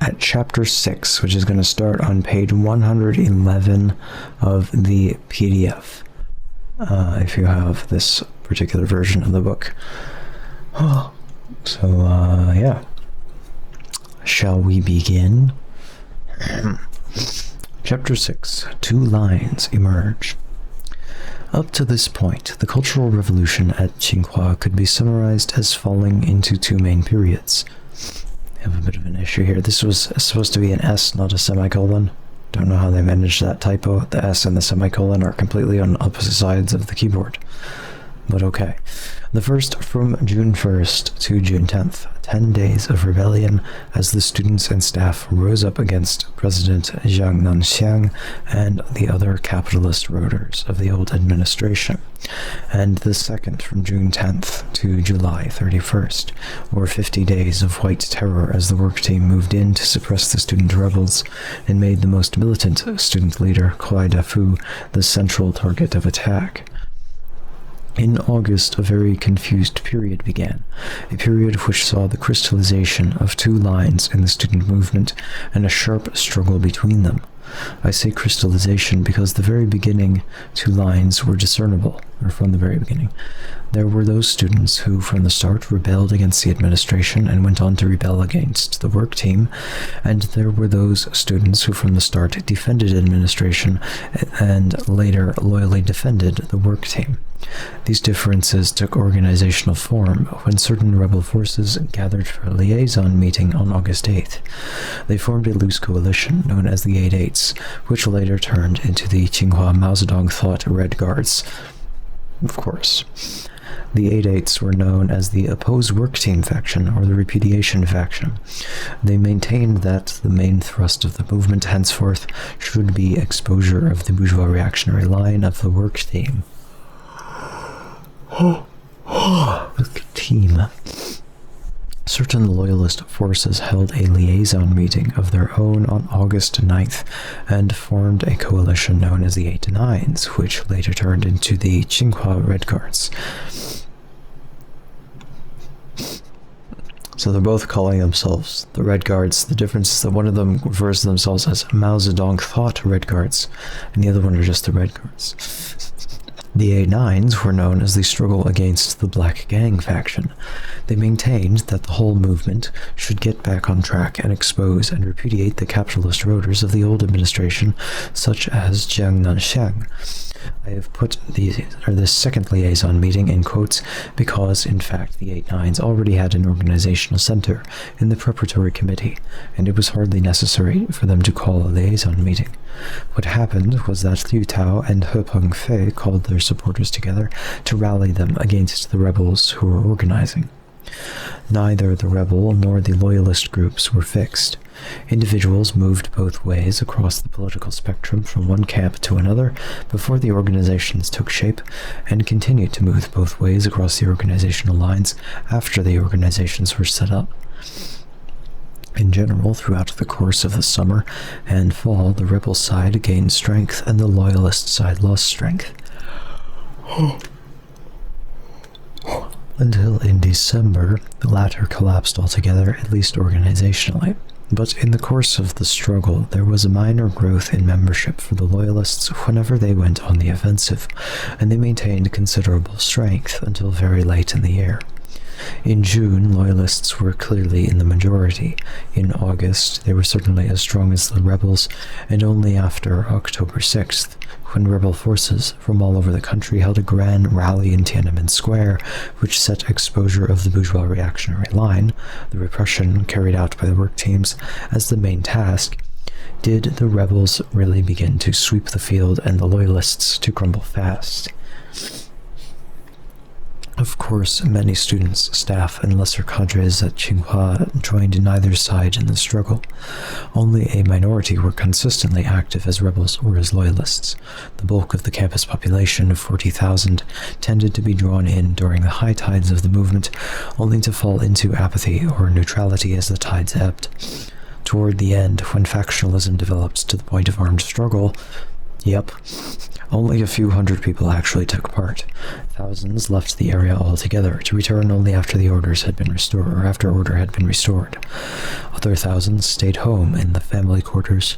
at Chapter 6, which is going to start on page 111 of the PDF, if you have this particular version of the book. So, yeah. Shall we begin? Chapter 6. Two lines emerge. Up to this point, the Cultural Revolution at Tsinghua could be summarized as falling into two main periods. I have a bit of an issue here. This was supposed to be an S, not a semicolon. Don't know how they managed that typo. The S and the semicolon are completely on opposite sides of the keyboard. But okay. The first from June 1st to June 10th, 10 days of rebellion as the students and staff rose up against President Jiang Nanxiang and the other capitalist rulers of the old administration. And the second from June 10th to July 31st, or 50 days of white terror as the work team moved in to suppress the student rebels and made the most militant student leader, Kuai Dafu, the central target of attack. In August, a very confused period began, a period which saw the crystallization of two lines in the student movement and a sharp struggle between them. I say crystallization because the very beginning two lines were discernible, or from the very beginning. There were those students who, from the start, rebelled against the administration and went on to rebel against the work team, and there were those students who, from the start, defended administration and later loyally defended the work team. These differences took organizational form when certain rebel forces gathered for a liaison meeting on August 8th. They formed a loose coalition known as the 8/8s, which later turned into the Tsinghua Mao Zedong Thought Red Guards. Of course. The 8/8s were known as the Opposed Work Team faction or the Repudiation faction. They maintained that the main thrust of the movement henceforth should be exposure of the bourgeois reactionary line of the work team. Certain loyalist forces held a liaison meeting of their own on August 9th and formed a coalition known as the 8/9s, which later turned into the Tsinghua Red Guards. So they're both calling themselves the Red Guards. The difference is that one of them refers to themselves as Mao Zedong Thought Red Guards, and the other one are just the Red Guards. The 8/9s were known as the Struggle Against the Black Gang faction. They maintained that the whole movement should get back on track and expose and repudiate the capitalist rulers of the old administration, such as Jiang Nanxiang. I have put this second liaison meeting in quotes because, in fact, the 8/9s already had an organizational center in the preparatory committee, and it was hardly necessary for them to call a liaison meeting. What happened was that Liu Tao and He Pengfei called their supporters together to rally them against the rebels who were organizing. Neither the rebel nor the loyalist groups were fixed. Individuals moved both ways across the political spectrum from one camp to another before the organizations took shape, and continued to move both ways across the organizational lines after the organizations were set up. In general, throughout the course of the summer and fall, the rebel side gained strength and the loyalist side lost strength. Until in December, the latter collapsed altogether, at least organizationally. But in the course of the struggle, there was a minor growth in membership for the Loyalists whenever they went on the offensive, and they maintained considerable strength until very late in the year. In June, Loyalists were clearly in the majority. In August, they were certainly as strong as the rebels, and only after October 6th, when rebel forces from all over the country held a grand rally in Tiananmen Square, which set exposure of the bourgeois reactionary line, the repression carried out by the work teams, as the main task, did the rebels really begin to sweep the field and the Loyalists to crumble fast. Of course, many students, staff, and lesser cadres at Tsinghua joined neither side in the struggle. Only a minority were consistently active as rebels or as loyalists. The bulk of the campus population of 40,000 tended to be drawn in during the high tides of the movement, only to fall into apathy or neutrality as the tides ebbed. Toward the end, when factionalism developed to the point of armed struggle, Yep. Only a few hundred people actually took part. Thousands left the area altogether, to return only after the orders had been restored, or after order had been restored. Other thousands stayed home in the family quarters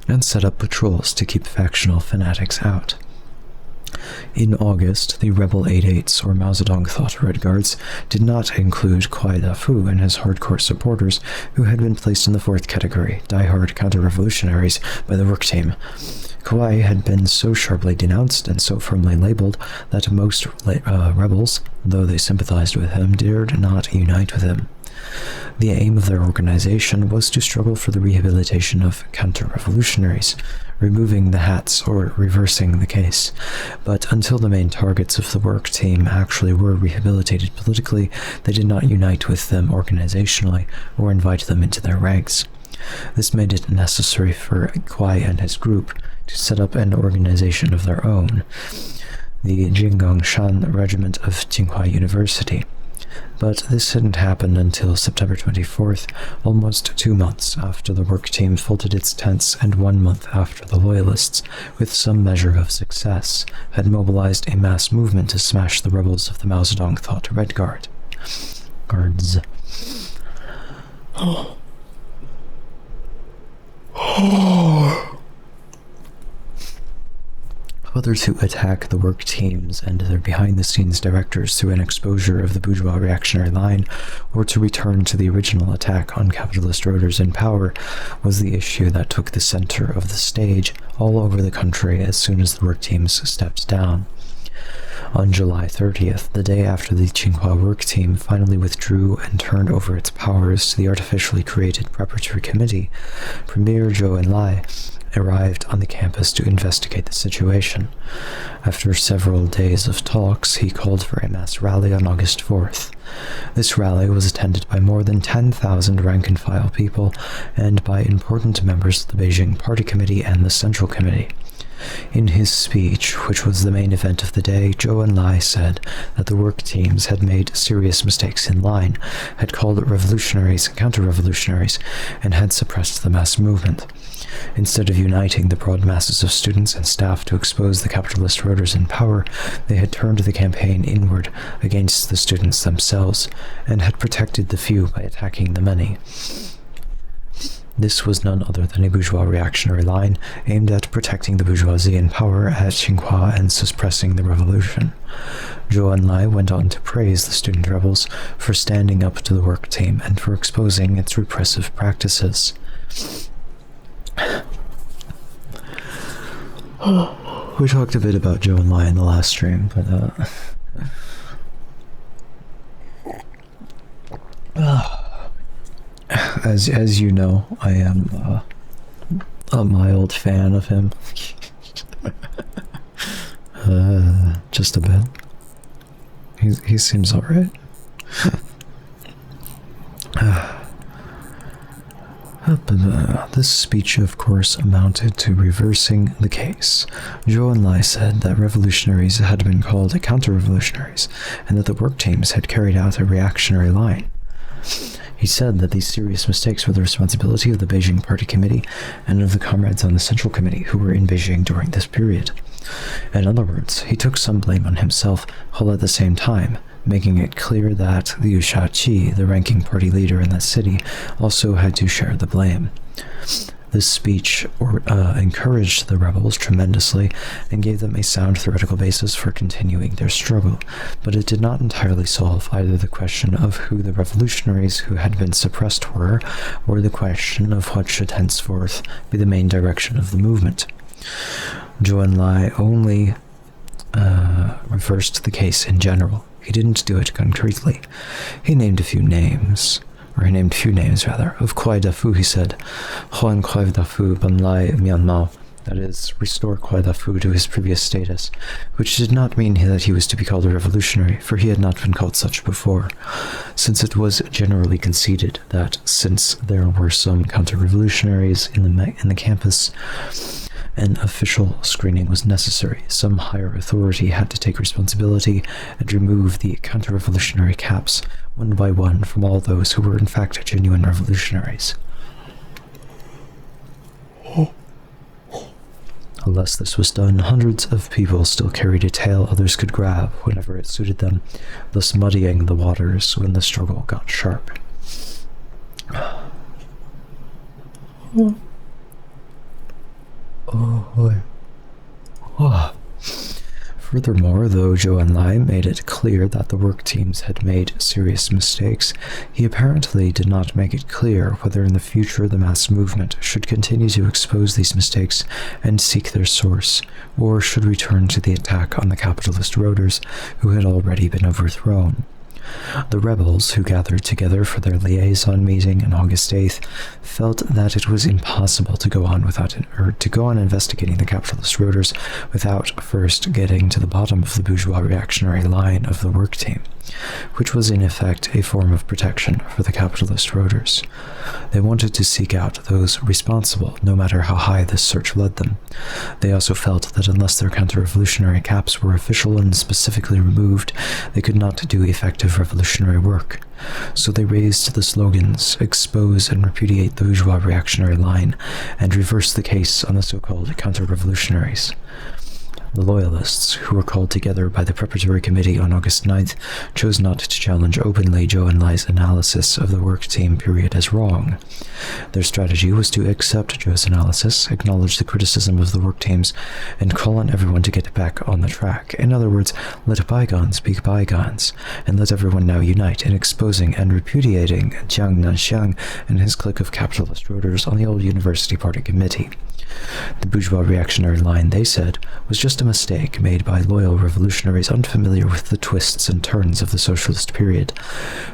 and set up patrols to keep factional fanatics out. In August, the rebel 88s, or Mao Zedong thought Red Guards, did not include Kuai Da-fu and his hardcore supporters, who had been placed in the fourth category, die-hard counter-revolutionaries, by the work team. Kuai had been so sharply denounced and so firmly labeled that most rebels, though they sympathized with him, dared not unite with him. The aim of their organization was to struggle for the rehabilitation of counter-revolutionaries, removing the hats or reversing the case. But until the main targets of the work team actually were rehabilitated politically, they did not unite with them organizationally or invite them into their ranks. This made it necessary for Kuai and his group to set up an organization of their own, the Jinggangshan Regiment of Tsinghua University. But this hadn't happened until September 24th, almost 2 months after the work team folded its tents and 1 month after the Loyalists, with some measure of success, had mobilized a mass movement to smash the rebels of the Mao Zedong thought Red Guards. Whether to attack the work teams and their behind-the-scenes directors through an exposure of the bourgeois reactionary line, or to return to the original attack on capitalist rulers in power, was the issue that took the center of the stage all over the country as soon as the work teams stepped down. On July 30th, the day after the Tsinghua work team finally withdrew and turned over its powers to the artificially created preparatory committee, Premier Zhou Enlai arrived on the campus to investigate the situation. After several days of talks, he called for a mass rally on August 4th. This rally was attended by more than 10,000 rank-and-file people and by important members of the Beijing Party Committee and the Central Committee. In his speech, which was the main event of the day, Zhou Enlai said that the work teams had made serious mistakes in line, had called revolutionaries counter-revolutionaries, and had suppressed the mass movement. Instead of uniting the broad masses of students and staff to expose the capitalist rulers in power, they had turned the campaign inward against the students themselves, and had protected the few by attacking the many. This was none other than a bourgeois reactionary line aimed at protecting the bourgeoisie in power at Tsinghua and suppressing the revolution. Zhou Enlai went on to praise the student rebels for standing up to the work team and for exposing its repressive practices. We talked a bit about Zhou Enlai in the last stream, but as you know, I am a mild fan of him. Just a bit. He seems alright. But this speech, of course, amounted to reversing the case. Zhou Enlai said that revolutionaries had been called counter-revolutionaries, and that the work teams had carried out a reactionary line. He said that these serious mistakes were the responsibility of the Beijing Party Committee and of the comrades on the Central Committee who were in Beijing during this period. In other words, he took some blame on himself, while at the same time making it clear that Liu Shaoqi, the ranking party leader in that city, also had to share the blame. This speech encouraged the rebels tremendously and gave them a sound theoretical basis for continuing their struggle, but it did not entirely solve either the question of who the revolutionaries who had been suppressed were, or the question of what should henceforth be the main direction of the movement. Zhou Enlai only reversed the case in general. He didn't do it concretely. He named few names, of Kuai Da-fu. He said, Huan Kuai Da-fu ban lai Myanmar, that is, restore Kuai Da-fu to his previous status, which did not mean that he was to be called a revolutionary, for he had not been called such before, since it was generally conceded that since there were some counter-revolutionaries in the campus, an official screening was necessary. Some higher authority had to take responsibility and remove the counter-revolutionary caps one by one from all those who were in fact genuine revolutionaries. Unless this was done, hundreds of people still carried a tail others could grab whenever it suited them, thus muddying the waters when the struggle got sharp. Oh boy. Oh. Furthermore, though Zhou Enlai made it clear that the work teams had made serious mistakes, he apparently did not make it clear whether in the future the mass movement should continue to expose these mistakes and seek their source, or should return to the attack on the capitalist roaders who had already been overthrown. The rebels, who gathered together for their liaison meeting on August 8th, felt that it was impossible to go on investigating the capitalist roaders without first getting to the bottom of the bourgeois reactionary line of the work team, which was in effect a form of protection for the capitalist roaders. They wanted to seek out those responsible, no matter how high this search led them. They also felt that unless their counter-revolutionary caps were official and specifically removed, they could not do effective revolutionary work. So they raised the slogans, expose and repudiate the bourgeois reactionary line, and reverse the case on the so-called counter-revolutionaries. The Loyalists, who were called together by the Preparatory Committee on August 9th, chose not to challenge openly Zhou Enlai's analysis of the work team period as wrong. Their strategy was to accept Zhou's analysis, acknowledge the criticism of the work teams, and call on everyone to get back on the track. In other words, let bygones be bygones, and let everyone now unite in exposing and repudiating Jiang Nanxiang and his clique of capitalist roaders on the old University Party Committee. The bourgeois reactionary line, they said, was just a mistake made by loyal revolutionaries unfamiliar with the twists and turns of the socialist period.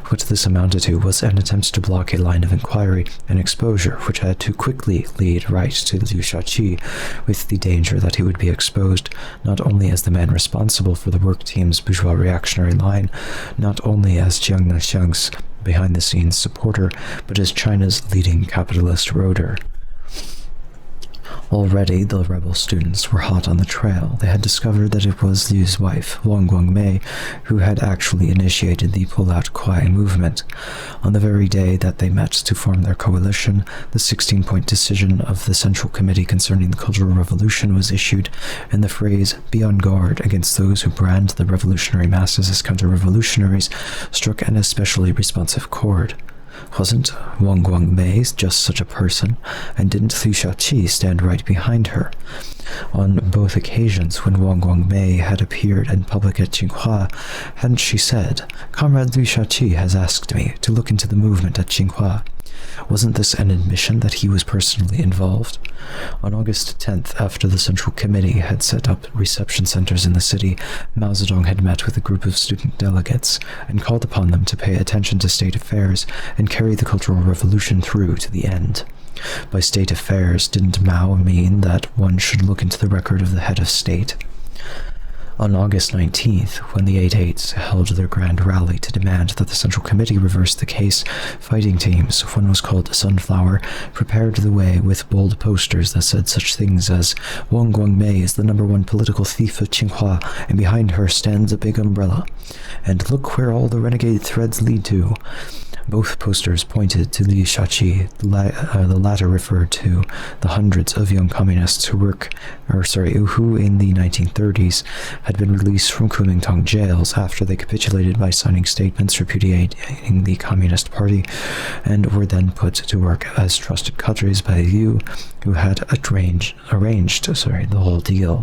What this amounted to was an attempt to block a line of inquiry and exposure which had to quickly lead right to Liu Shaoqi, with the danger that he would be exposed not only as the man responsible for the work team's bourgeois reactionary line, not only as Jiang Nanxiang's behind-the-scenes supporter, but as China's leading capitalist roader. Already, the rebel students were hot on the trail. They had discovered that it was Liu's wife, Wang Guangmei, who had actually initiated the Pull-Out Kuai movement. On the very day that they met to form their coalition, the 16-point decision of the Central Committee concerning the Cultural Revolution was issued, and the phrase, "Be on guard against those who brand the revolutionary masses as counter-revolutionaries," struck an especially responsive chord. Wasn't Wang Guangmei just such a person, and didn't Liu Shaoqi stand right behind her? On both occasions when Wang Guangmei had appeared in public at Tsinghua, hadn't she said, "Comrade Liu Shaoqi has asked me to look into the movement at Tsinghua"? Wasn't this an admission that he was personally involved? On August 10th, after the Central Committee had set up reception centers in the city, Mao Zedong had met with a group of student delegates and called upon them to pay attention to state affairs and carry the Cultural Revolution through to the end. By state affairs, didn't Mao mean that one should look into the record of the head of state? On August 19th, when the 8/8s held their grand rally to demand that the Central Committee reverse the case, fighting teams, one was called Sunflower, prepared the way with bold posters that said such things as, "Wang Guangmei is the #1 political thief of Tsinghua, and behind her stands a big umbrella. And look where all the renegade threads lead to." Both posters pointed to Liu Shaoqi. The latter referred to the hundreds of young communists who in the 1930s had been released from Kuomintang jails after they capitulated by signing statements repudiating the Communist Party, and were then put to work as trusted cadres by Liu, who had arranged the whole deal.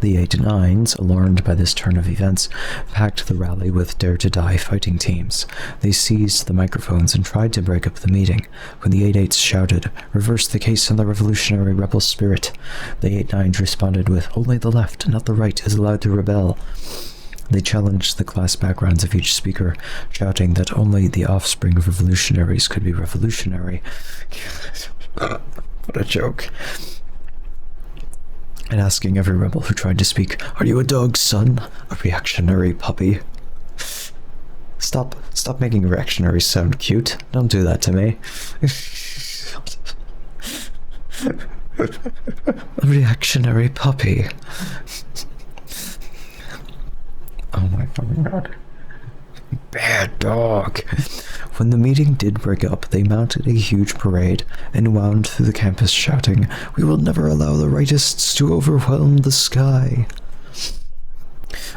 The 8/9s, alarmed by this turn of events, packed the rally with dare-to-die fighting teams. They seized the microphones and tried to break up the meeting. When the 8/8s shouted, "Reverse the case on the revolutionary rebel spirit," the 8/9s responded with, "Only the left, not the right, is allowed to rebel." They challenged the class backgrounds of each speaker, shouting that only the offspring of revolutionaries could be revolutionary. What a joke. And asking every rebel who tried to speak, "Are you a dog's son? A reactionary puppy?" Stop making reactionaries sound cute. Don't do that to me. A reactionary puppy. Oh my fucking god. Bad dog. When the meeting did break up, they mounted a huge parade and wound through the campus shouting, "We will never allow the rightists to overwhelm the sky."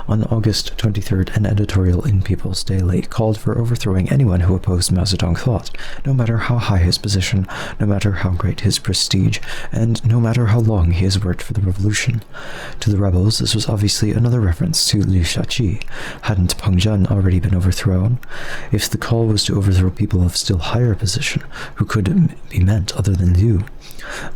On August 23rd, an editorial in People's Daily called for overthrowing anyone who opposed Mao Zedong thought, no matter how high his position, no matter how great his prestige, and no matter how long he has worked for the revolution. To the rebels, this was obviously another reference to Liu Shaoqi. Hadn't Peng Zhen already been overthrown? If the call was to overthrow people of still higher position, who could be meant other than Liu?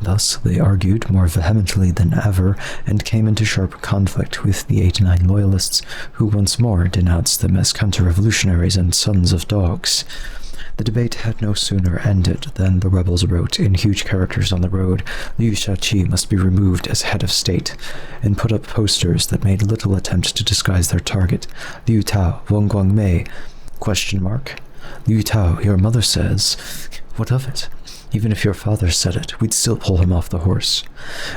Thus, they argued more vehemently than ever and came into sharp conflict with the 89 loyalists, who once more denounced them as counter-revolutionaries and sons of dogs. The debate had no sooner ended than the rebels wrote in huge characters on the road, "Liu Shaoqi must be removed as head of state," and put up posters that made little attempt to disguise their target. "Liu Tao, Wang Guangmei, ? Liu Tao, your mother says." What of it? Even if your father said it, we'd still pull him off the horse.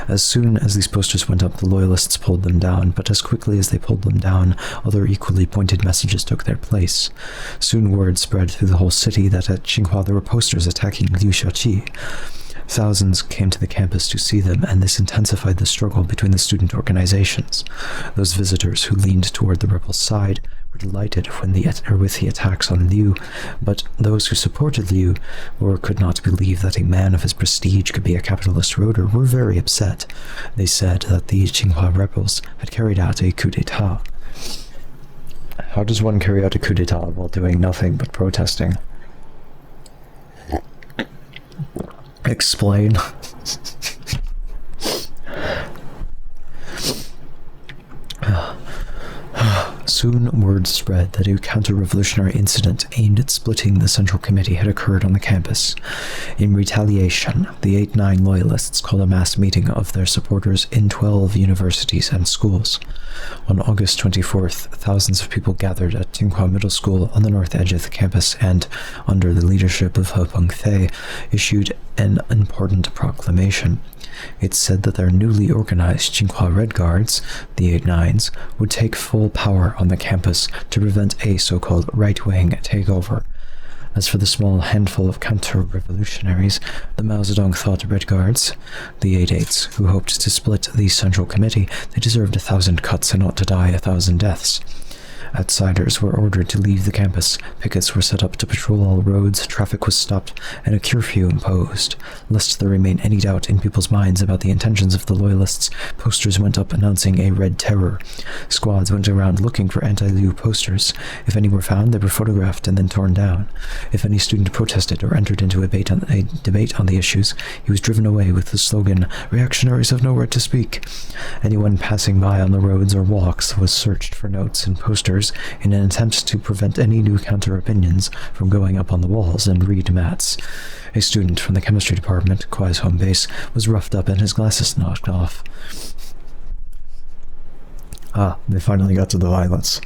As soon as these posters went up, the loyalists pulled them down, but as quickly as they pulled them down, other equally pointed messages took their place. Soon word spread through the whole city that at Tsinghua there were posters attacking Liu Shaoqi. Thousands came to the campus to see them, and this intensified the struggle between the student organizations. Those visitors who leaned toward the rebels' side were delighted with the attacks on Liu, but those who supported Liu or could not believe that a man of his prestige could be a capitalist roader were very upset. They said that the Tsinghua rebels had carried out a coup d'etat. How does one carry out a coup d'etat while doing nothing but protesting? Explain. Soon word spread that a counter-revolutionary incident aimed at splitting the Central Committee had occurred on the campus. In retaliation, the 89 loyalists called a mass meeting of their supporters in 12 universities and schools. On August 24th, thousands of people gathered at Tsinghua Middle School on the north edge of the campus and, under the leadership of He Pengfei, issued an important proclamation. It said that their newly organized Tsinghua Red Guards, the 89s, would take full power on the campus to prevent a so-called right-wing takeover. As for the small handful of counter-revolutionaries, the Mao Zedong thought Red Guards, the 88s, who hoped to split the Central Committee, they deserved 1,000 cuts and ought to die 1,000 deaths. Outsiders were ordered to leave the campus, pickets were set up to patrol all roads, traffic was stopped, and a curfew imposed. Lest there remain any doubt in people's minds about the intentions of the loyalists, posters went up announcing a Red Terror. Squads went around looking for anti-Liu posters. If any were found, they were photographed and then torn down. If any student protested or entered into a debate on the issues, he was driven away with the slogan, "Reactionaries have no right to speak." Anyone passing by on the roads or walks was searched for notes and posters in an attempt to prevent any new counter-opinions from going up on the walls and read mats. A student from the chemistry department, Kwai's home base, was roughed up and his glasses knocked off. They finally got to the violence.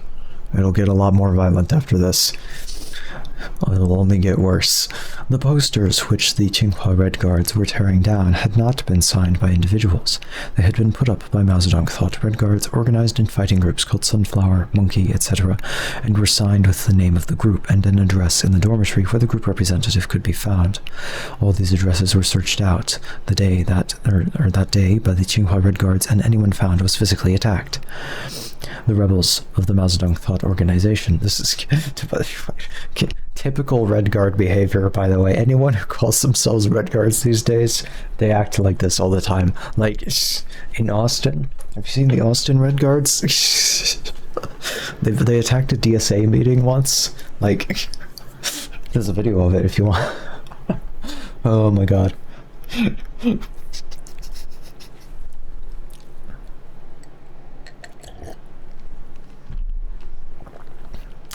It'll get a lot more violent after this. It'll only get worse. The posters which the Tsinghua Red Guards were tearing down had not been signed by individuals. They had been put up by Mao Zedong thought Red Guards organized in fighting groups called Sunflower, Monkey, etc., and were signed with the name of the group and an address in the dormitory where the group representative could be found. All these addresses were searched out that day by the Tsinghua Red Guards, and anyone found was physically attacked. The rebels of the Mao Zedong Thought Organization. This is typical Red Guard behavior, by the way. Anyone who calls themselves Red Guards these days, they act like this all the time. Like, in Austin, have you seen the Austin Red Guards? They attacked a DSA meeting once. Like, there's a video of it if you want. Oh my god.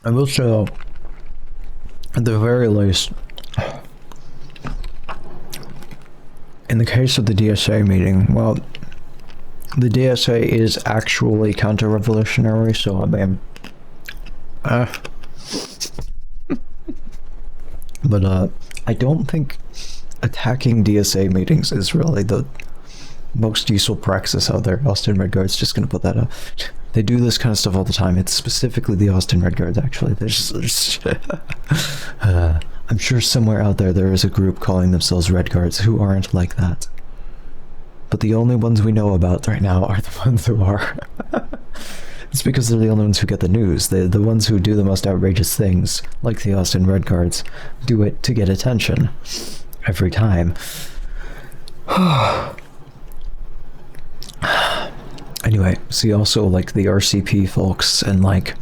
I will show, at the very least, in the case of the DSA meeting, well, the DSA is actually counter-revolutionary, so I mean, but I don't think attacking DSA meetings is really the most useful praxis out there. Austin Red Guard's just gonna put that up. They do this kind of stuff all the time. It's specifically the Austin Red Guards, actually. They're just I'm sure somewhere out there is a group calling themselves Red Guards who aren't like that. But the only ones we know about right now are the ones who are. It's because they're the only ones who get the news. The ones who do the most outrageous things, like the Austin Red Guards, do it to get attention. Every time. Anyway, see also like the RCP folks and like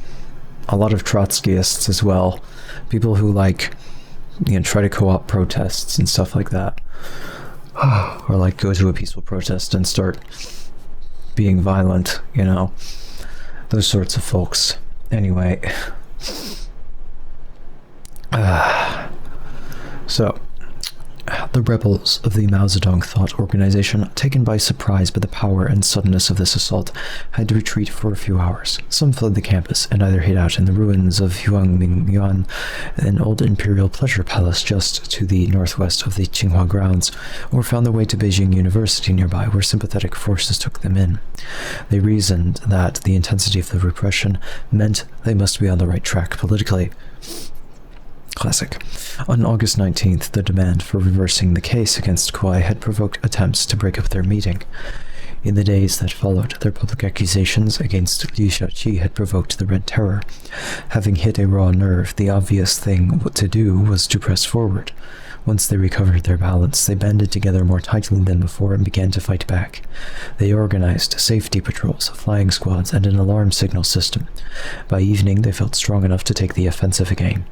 a lot of Trotskyists as well. People who like, try to co-opt protests and stuff like that. Or like go to a peaceful protest and start being violent, those sorts of folks. Anyway, so the rebels of the Mao Zedong Thought Organization, taken by surprise by the power and suddenness of this assault, had to retreat for a few hours. Some fled the campus and either hid out in the ruins of Huangmingyuan, an old imperial pleasure palace just to the northwest of the Tsinghua grounds, or found their way to Beijing University nearby, where sympathetic forces took them in. They reasoned that the intensity of the repression meant they must be on the right track politically. Classic. On August 19th, the demand for reversing the case against Kuai had provoked attempts to break up their meeting. In the days that followed, their public accusations against Liu Shaoqi had provoked the Red Terror. Having hit a raw nerve, the obvious thing to do was to press forward. Once they recovered their balance, they banded together more tightly than before and began to fight back. They organized safety patrols, flying squads, and an alarm signal system. By evening, they felt strong enough to take the offensive again.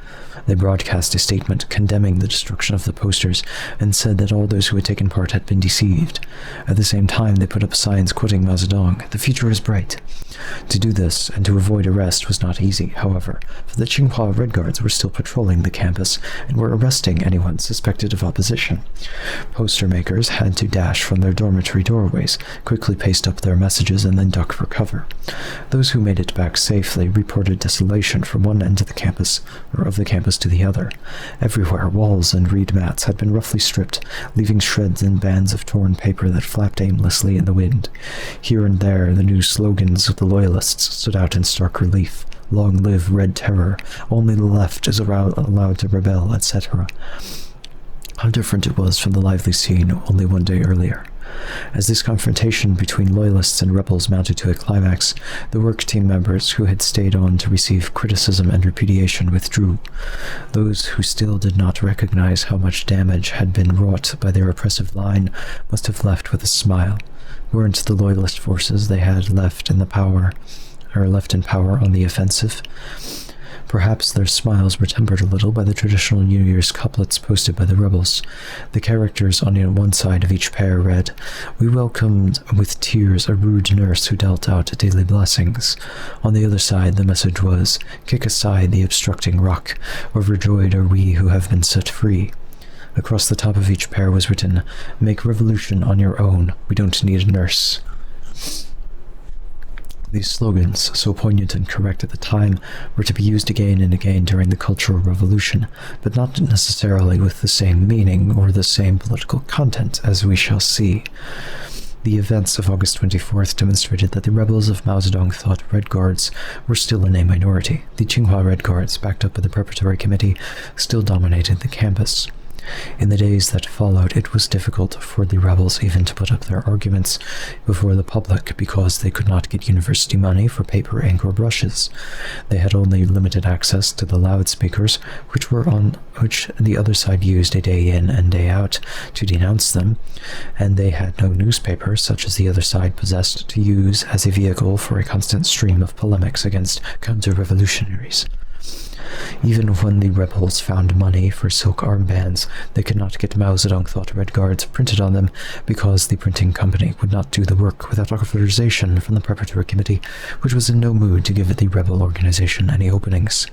They broadcast a statement condemning the destruction of the posters and said that all those who had taken part had been deceived. At the same time, they put up signs quoting Mao Zedong, "The future is bright." To do this and to avoid arrest was not easy, however, for the Tsinghua Red Guards were still patrolling the campus and were arresting anyone suspected of opposition. Poster makers had to dash from their dormitory doorways, quickly paste up their messages, and then duck for cover. Those who made it back safely reported desolation from one end of the campus to the other. Everywhere, walls and reed mats had been roughly stripped, leaving shreds and bands of torn paper that flapped aimlessly in the wind. Here and there, the new slogans of the Loyalists stood out in stark relief. "Long live Red Terror," "Only the left is allowed to rebel," etc. How different it was from the lively scene only one day earlier. As this confrontation between Loyalists and rebels mounted to a climax, the work team members who had stayed on to receive criticism and repudiation withdrew. Those who still did not recognize how much damage had been wrought by their oppressive line must have left with a smile. Weren't the Loyalist forces they had left in power on the offensive? Perhaps their smiles were tempered a little by the traditional New Year's couplets posted by the rebels. The characters on one side of each pair read, "We welcomed with tears a rude nurse who dealt out daily blessings." On the other side, the message was, "Kick aside the obstructing rock. Overjoyed are we who have been set free." Across the top of each pair was written, "Make revolution on your own. We don't need a nurse." These slogans, so poignant and correct at the time, were to be used again and again during the Cultural Revolution, but not necessarily with the same meaning or the same political content, as we shall see. The events of August 24th demonstrated that the rebels of Mao Zedong Thought Red Guards were still in a minority. The Tsinghua Red Guards, backed up by the Preparatory Committee, still dominated the campus. In the days that followed, it was difficult for the rebels even to put up their arguments before the public because they could not get university money for paper, ink, or brushes. They had only limited access to the loudspeakers, which the other side used a day in and day out to denounce them, and they had no newspaper such as the other side possessed to use as a vehicle for a constant stream of polemics against counter-revolutionaries. Even when the rebels found money for silk armbands, they could not get Mao Zedong Thought Red Guards printed on them because the printing company would not do the work without authorization from the Preparatory Committee, which was in no mood to give the rebel organization any openings.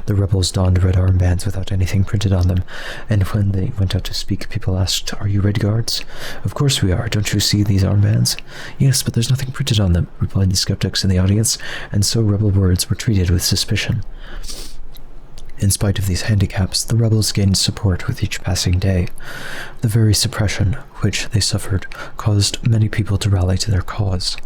The rebels donned red armbands without anything printed on them, and when they went out to speak, people asked, "Are you Red Guards?" "Of course we are. Don't you see these armbands?" "Yes, but there's nothing printed on them," replied the skeptics in the audience, and so rebel words were treated with suspicion. In spite of these handicaps, the rebels gained support with each passing day. The very suppression which they suffered caused many people to rally to their cause.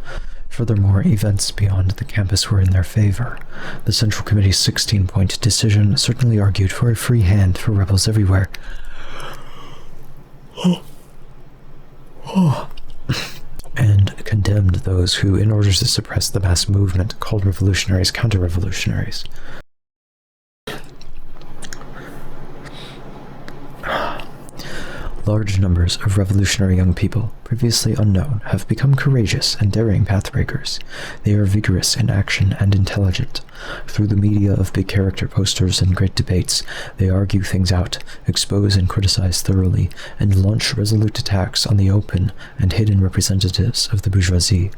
Furthermore, events beyond the campus were in their favor. The Central Committee's 16-point decision certainly argued for a free hand for rebels everywhere. And condemned those who, in order to suppress the mass movement, called revolutionaries counter-revolutionaries. Large numbers of revolutionary young people, previously unknown, have become courageous and daring pathbreakers. They are vigorous in action and intelligent. Through the media of big character posters and great debates, they argue things out, expose and criticize thoroughly, and launch resolute attacks on the open and hidden representatives of the bourgeoisie.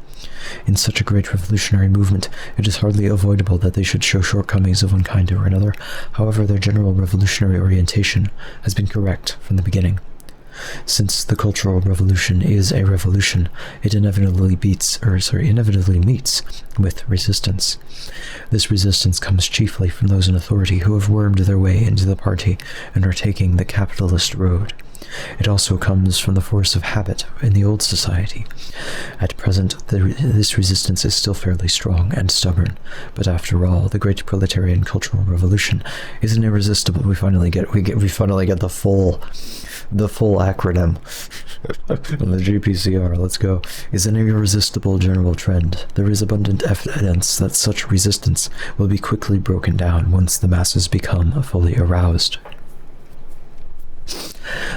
In such a great revolutionary movement, it is hardly avoidable that they should show shortcomings of one kind or another. However, their general revolutionary orientation has been correct from the beginning. Since the Cultural Revolution is a revolution, it inevitably meets with resistance. This resistance comes chiefly from those in authority who have wormed their way into the party and are taking the capitalist road. It also comes from the force of habit in the old society. At present, this resistance is still fairly strong and stubborn, but after all, the great proletarian cultural revolution is an irresistible. We finally get the full acronym. The GPCR, let's go, is an irresistible general trend. There is abundant evidence that such resistance will be quickly broken down once the masses become fully aroused.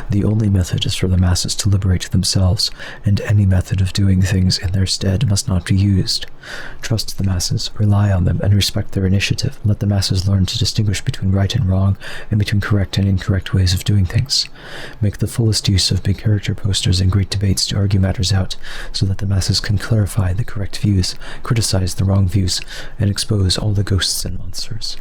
The only method is for the masses to liberate themselves, and any method of doing things in their stead must not be used. Trust the masses, rely on them, and respect their initiative. Let the masses learn to distinguish between right and wrong, and between correct and incorrect ways of doing things. Make the fullest use of big character posters and great debates to argue matters out, so that the masses can clarify the correct views, criticize the wrong views, and expose all the ghosts and monsters.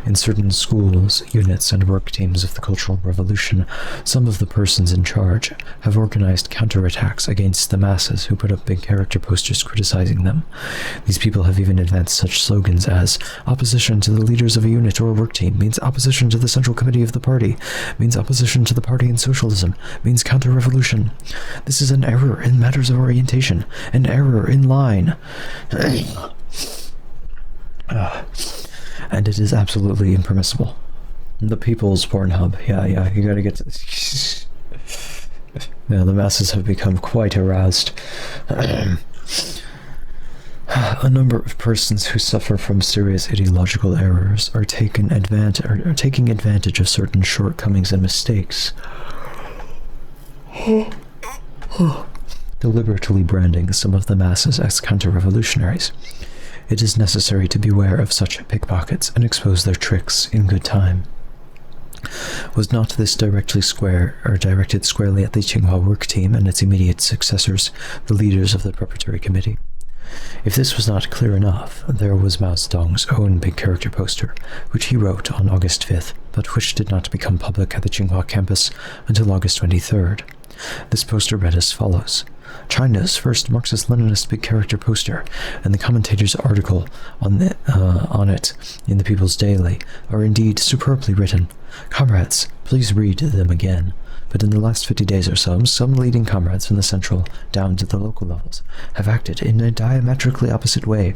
In certain schools, units, and work teams of the Cultural Revolution, some of the persons in charge have organized counterattacks against the masses who put up big character posters criticizing them. These people have even advanced such slogans as opposition to the leaders of a unit or a work team means opposition to the Central Committee of the party, means opposition to the party and socialism, means counter-revolution. This is an error in matters of orientation, an error in line. And it is absolutely impermissible. The People's Pornhub, yeah, you gotta get to this. Yeah, the masses have become quite aroused. A number of persons who suffer from serious ideological errors are taking advantage of certain shortcomings and mistakes, deliberately branding some of the masses as counter-revolutionaries. It is necessary to beware of such pickpockets and expose their tricks in good time. Was not this directed squarely at the Tsinghua work team and its immediate successors, the leaders of the preparatory committee? If this was not clear enough, there was Mao Zedong's own big character poster, which he wrote on August 5th, but which did not become public at the Tsinghua campus until August 23rd. This poster read as follows: China's first Marxist-Leninist big character poster, and the commentator's article on it in the People's Daily are indeed superbly written. Comrades, please read them again. But in the last 50 days or so, some leading comrades from the central down to the local levels have acted in a diametrically opposite way.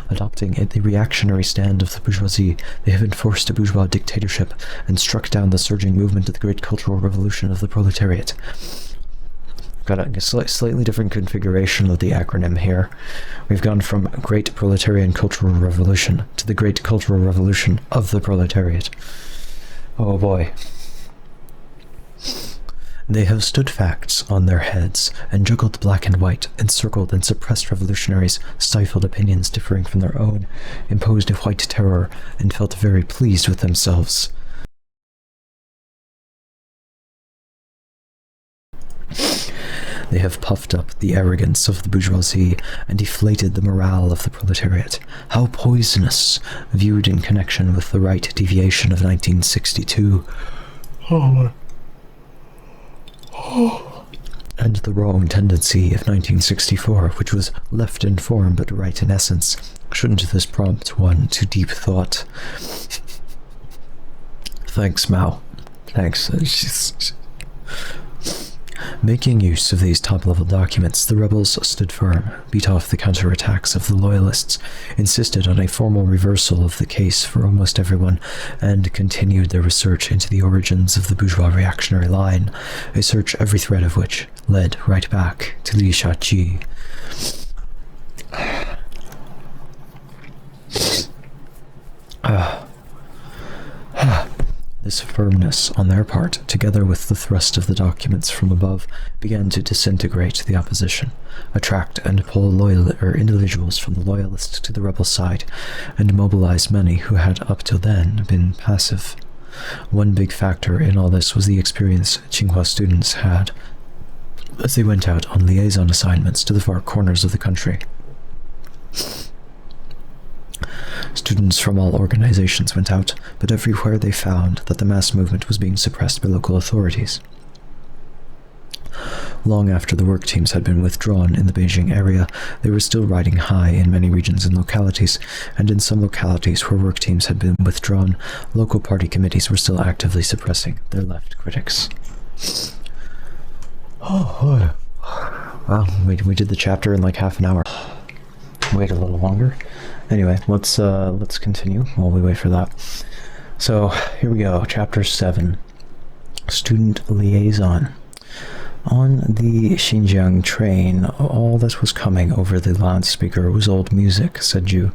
Adopting the reactionary stand of the bourgeoisie, they have enforced a bourgeois dictatorship and struck down the surging movement of the great cultural revolution of the proletariat. Got a slightly different configuration of the acronym here. We've gone from Great Proletarian Cultural Revolution to the Great Cultural Revolution of the Proletariat. Oh boy. They have stood facts on their heads and juggled black and white, encircled and suppressed revolutionaries, stifled opinions differing from their own, imposed a white terror, and felt very pleased with themselves. They have puffed up the arrogance of the bourgeoisie and deflated the morale of the proletariat. How poisonous, viewed in connection with the right deviation of 1962. And the wrong tendency of 1964, which was left in form but right in essence. Shouldn't this prompt one to deep thought? Thanks, Mao. Thanks. Making use of these top-level documents, the rebels stood firm, beat off the counterattacks of the loyalists, insisted on a formal reversal of the case for almost everyone, and continued their research into the origins of the bourgeois reactionary line, a search every thread of which led right back to Li Shaji. This firmness on their part, together with the thrust of the documents from above, began to disintegrate the opposition, attract and pull individuals from the loyalist to the rebel side, and mobilize many who had up till then been passive. One big factor in all this was the experience Tsinghua students had as they went out on liaison assignments to the far corners of the country. Students from all organizations went out, but everywhere they found that the mass movement was being suppressed by local authorities. Long after the work teams had been withdrawn in the Beijing area, they were still riding high in many regions and localities, and in some localities where work teams had been withdrawn, local party committees were still actively suppressing their left critics. Oh, wow, we did the chapter in like half an hour. Wait a little longer. Anyway, let's continue while we wait for that. So here we go, chapter 7, Student Liaison. On the Xinjiang train, all that was coming over the loudspeaker was old music, said Ju.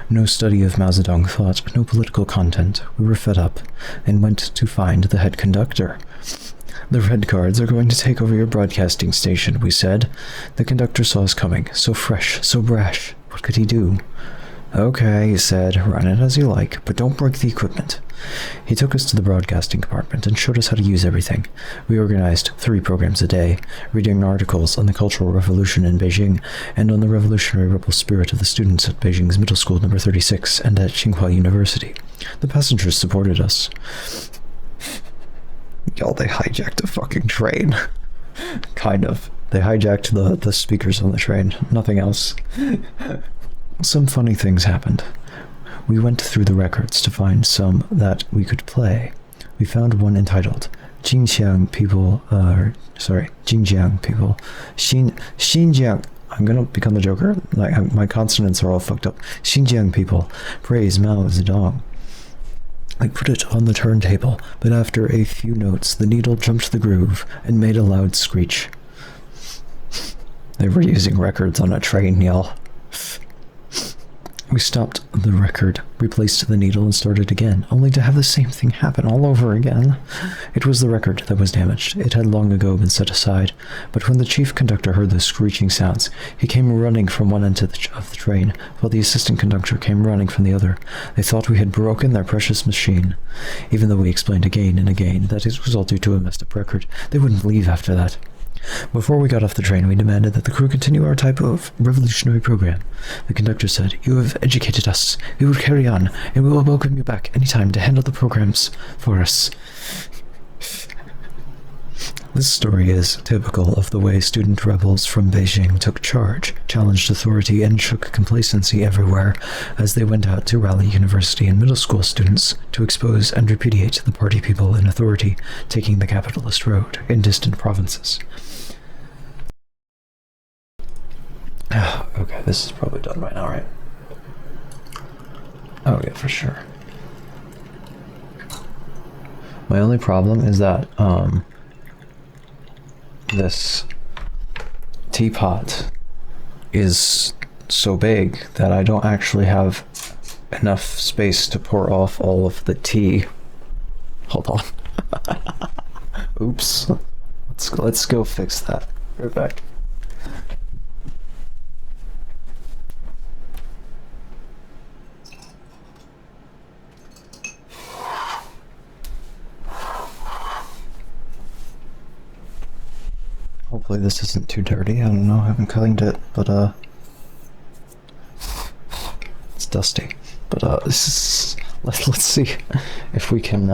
No study of Mao Zedong thought, no political content. We were fed up, and went to find the head conductor. The Red Guards are going to take over your broadcasting station, we said. The conductor saw us coming, so fresh, so brash. What could he do? Okay, he said, run it as you like, but don't break the equipment. He took us to the broadcasting compartment and showed us how to use everything. We organized 3 programs a day, reading articles on the Cultural Revolution in Beijing and on the revolutionary rebel spirit of the students at Beijing's Middle School No. 36 and at Tsinghua University. The passengers supported us. Y'all, they hijacked a fucking train. Kind of. They hijacked the speakers on the train. Nothing else. Some funny things happened. We went through the records to find some that we could play. We found one entitled Xinjiang People, Xinjiang People. Xinjiang, I'm gonna become the Joker. Like, my consonants are all fucked up. Xinjiang People, praise Mao Zedong. I put it on the turntable, but after a few notes, the needle jumped the groove and made a loud screech. They were using records on a train, y'all. We stopped the record, replaced the needle, and started again, only to have the same thing happen all over again. It was the record that was damaged. It had long ago been set aside, but when the chief conductor heard the screeching sounds, he came running from one end of the train, while the assistant conductor came running from the other. They thought we had broken their precious machine. Even though we explained again and again that it was all due to a messed up record, they wouldn't leave after that. Before we got off the train, we demanded that the crew continue our type of revolutionary program. The conductor said, "You have educated us. We will carry on, and we will welcome you back any time to handle the programs for us." This story is typical of the way student rebels from Beijing took charge, challenged authority, and shook complacency everywhere as they went out to rally university and middle school students to expose and repudiate the party people in authority taking the capitalist road in distant provinces. Okay, this is probably done by now, right? Oh yeah, for sure. My only problem is that, this teapot is so big that I don't actually have enough space to pour off all of the tea. Hold on. Oops. Let's go fix that. Right back. Hopefully this isn't too dirty. I don't know, I haven't cleaned it, but it's dusty. But this is, let's see if we can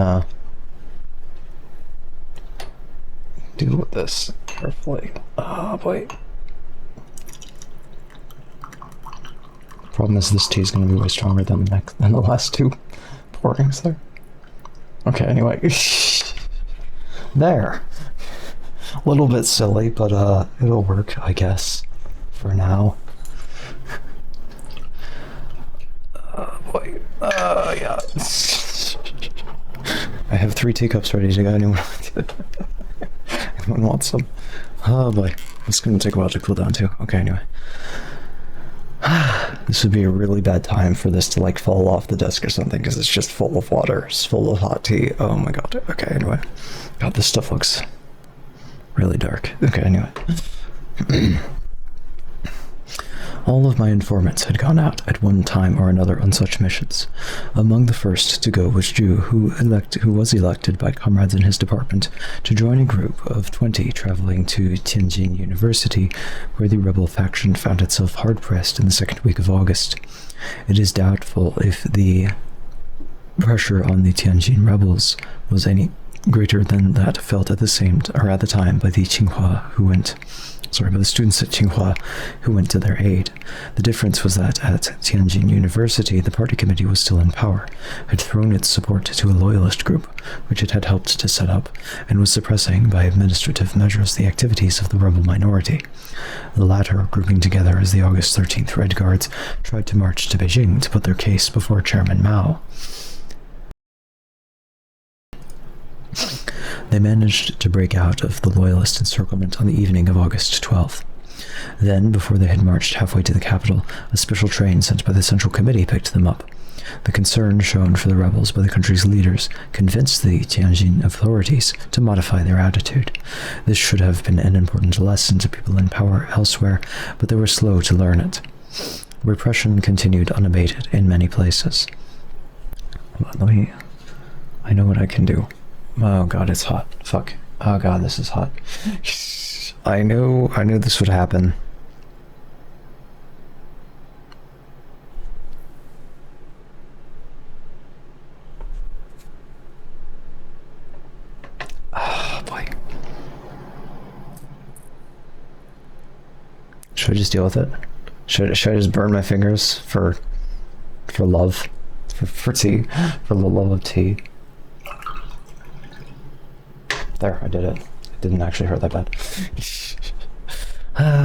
deal with this carefully. Boy. Problem is this tea is going to be way stronger than the last 2 pourings there. Okay, anyway. There. A little bit silly, but it'll work, I guess, for now. Boy. Yeah. I have 3 teacups ready to go. Anyone wants some? Oh boy. It's gonna take a while to cool down too. Okay, anyway. This would be a really bad time for this to like fall off the desk or something, because it's just full of water. It's full of hot tea. Oh my god. Okay, anyway. God, this stuff looks really dark. Okay, anyway. All of my informants had gone out at one time or another on such missions. Among the first to go was Zhu, who was elected by comrades in his department to join a group of 20 traveling to Tianjin University, where the rebel faction found itself hard-pressed in the second week of August. It is doubtful if the pressure on the Tianjin rebels was any greater than that felt at the time by the students at Tsinghua who went to their aid. The difference was that at Tianjin University, the party committee was still in power, had thrown its support to a loyalist group, which it had helped to set up, and was suppressing by administrative measures the activities of the rebel minority. The latter, grouping together as the August 13th Red Guards, tried to march to Beijing to put their case before Chairman Mao. They managed to break out of the loyalist encirclement on the evening of August 12th. Then, before they had marched halfway to the capital, a special train sent by the Central Committee picked them up. The concern shown for the rebels by the country's leaders convinced the Tianjin authorities to modify their attitude. This should have been an important lesson to people in power elsewhere, but they were slow to learn it. Repression continued unabated in many places. I know what I can do. Oh god, it's hot. Fuck. Oh god, this is hot. I knew this would happen. Oh boy. Should I just deal with it? Should I just burn my fingers for love? For tea? For the love of tea? There, I did it. It didn't actually hurt that bad.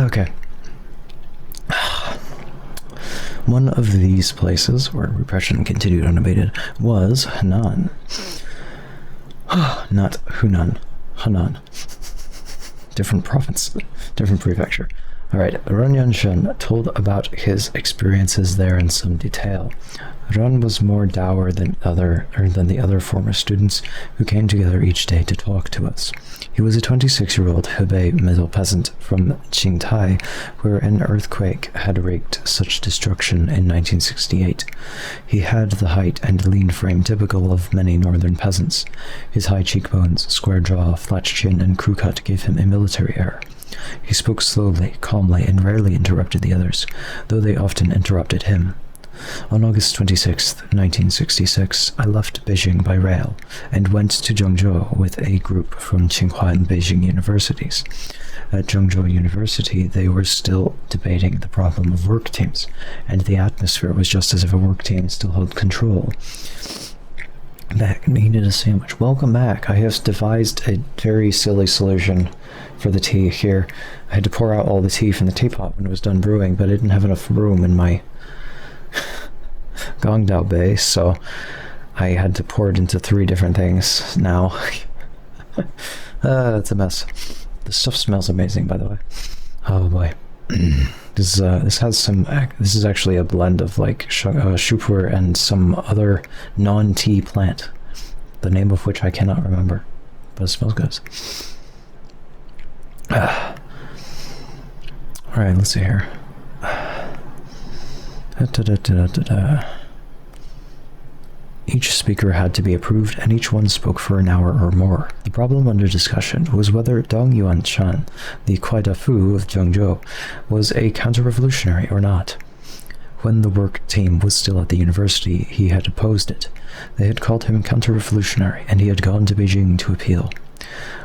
Okay. One of these places where repression continued unabated was Henan. Not Hunan. Henan. Different province. Different prefecture. Alright, Ren Yanshen told about his experiences there in some detail. Ren was more dour than the other former students who came together each day to talk to us. He was a 26-year-old Hebei middle peasant from Qingtai, where an earthquake had wreaked such destruction in 1968. He had the height and lean frame typical of many northern peasants. His high cheekbones, square jaw, flat chin, and crew cut gave him a military air. He spoke slowly, calmly, and rarely interrupted the others, though they often interrupted him. On August 26, 1966, I left Beijing by rail and went to Zhengzhou with a group from Tsinghua and Beijing universities. At Zhengzhou University, they were still debating the problem of work teams, and the atmosphere was just as if a work team still held control. Back needed a sandwich. Welcome back. I have devised a very silly solution for the tea here. I had to pour out all the tea from the teapot when it was done brewing, but I didn't have enough room in my Gongdao Bay, so I had to pour it into 3 different things now. It's a mess. The stuff smells amazing, by the way. Oh boy. This has some. This is actually a blend of like shupur and some other non-tea plant, the name of which I cannot remember, but it smells good. All right, let's see here. Each speaker had to be approved, and each one spoke for an hour or more. The problem under discussion was whether Dong Yuanshan, the Kwaidafu of Zhengzhou, was a counter-revolutionary or not. When the work team was still at the university, he had opposed it. They had called him counter-revolutionary, and he had gone to Beijing to appeal.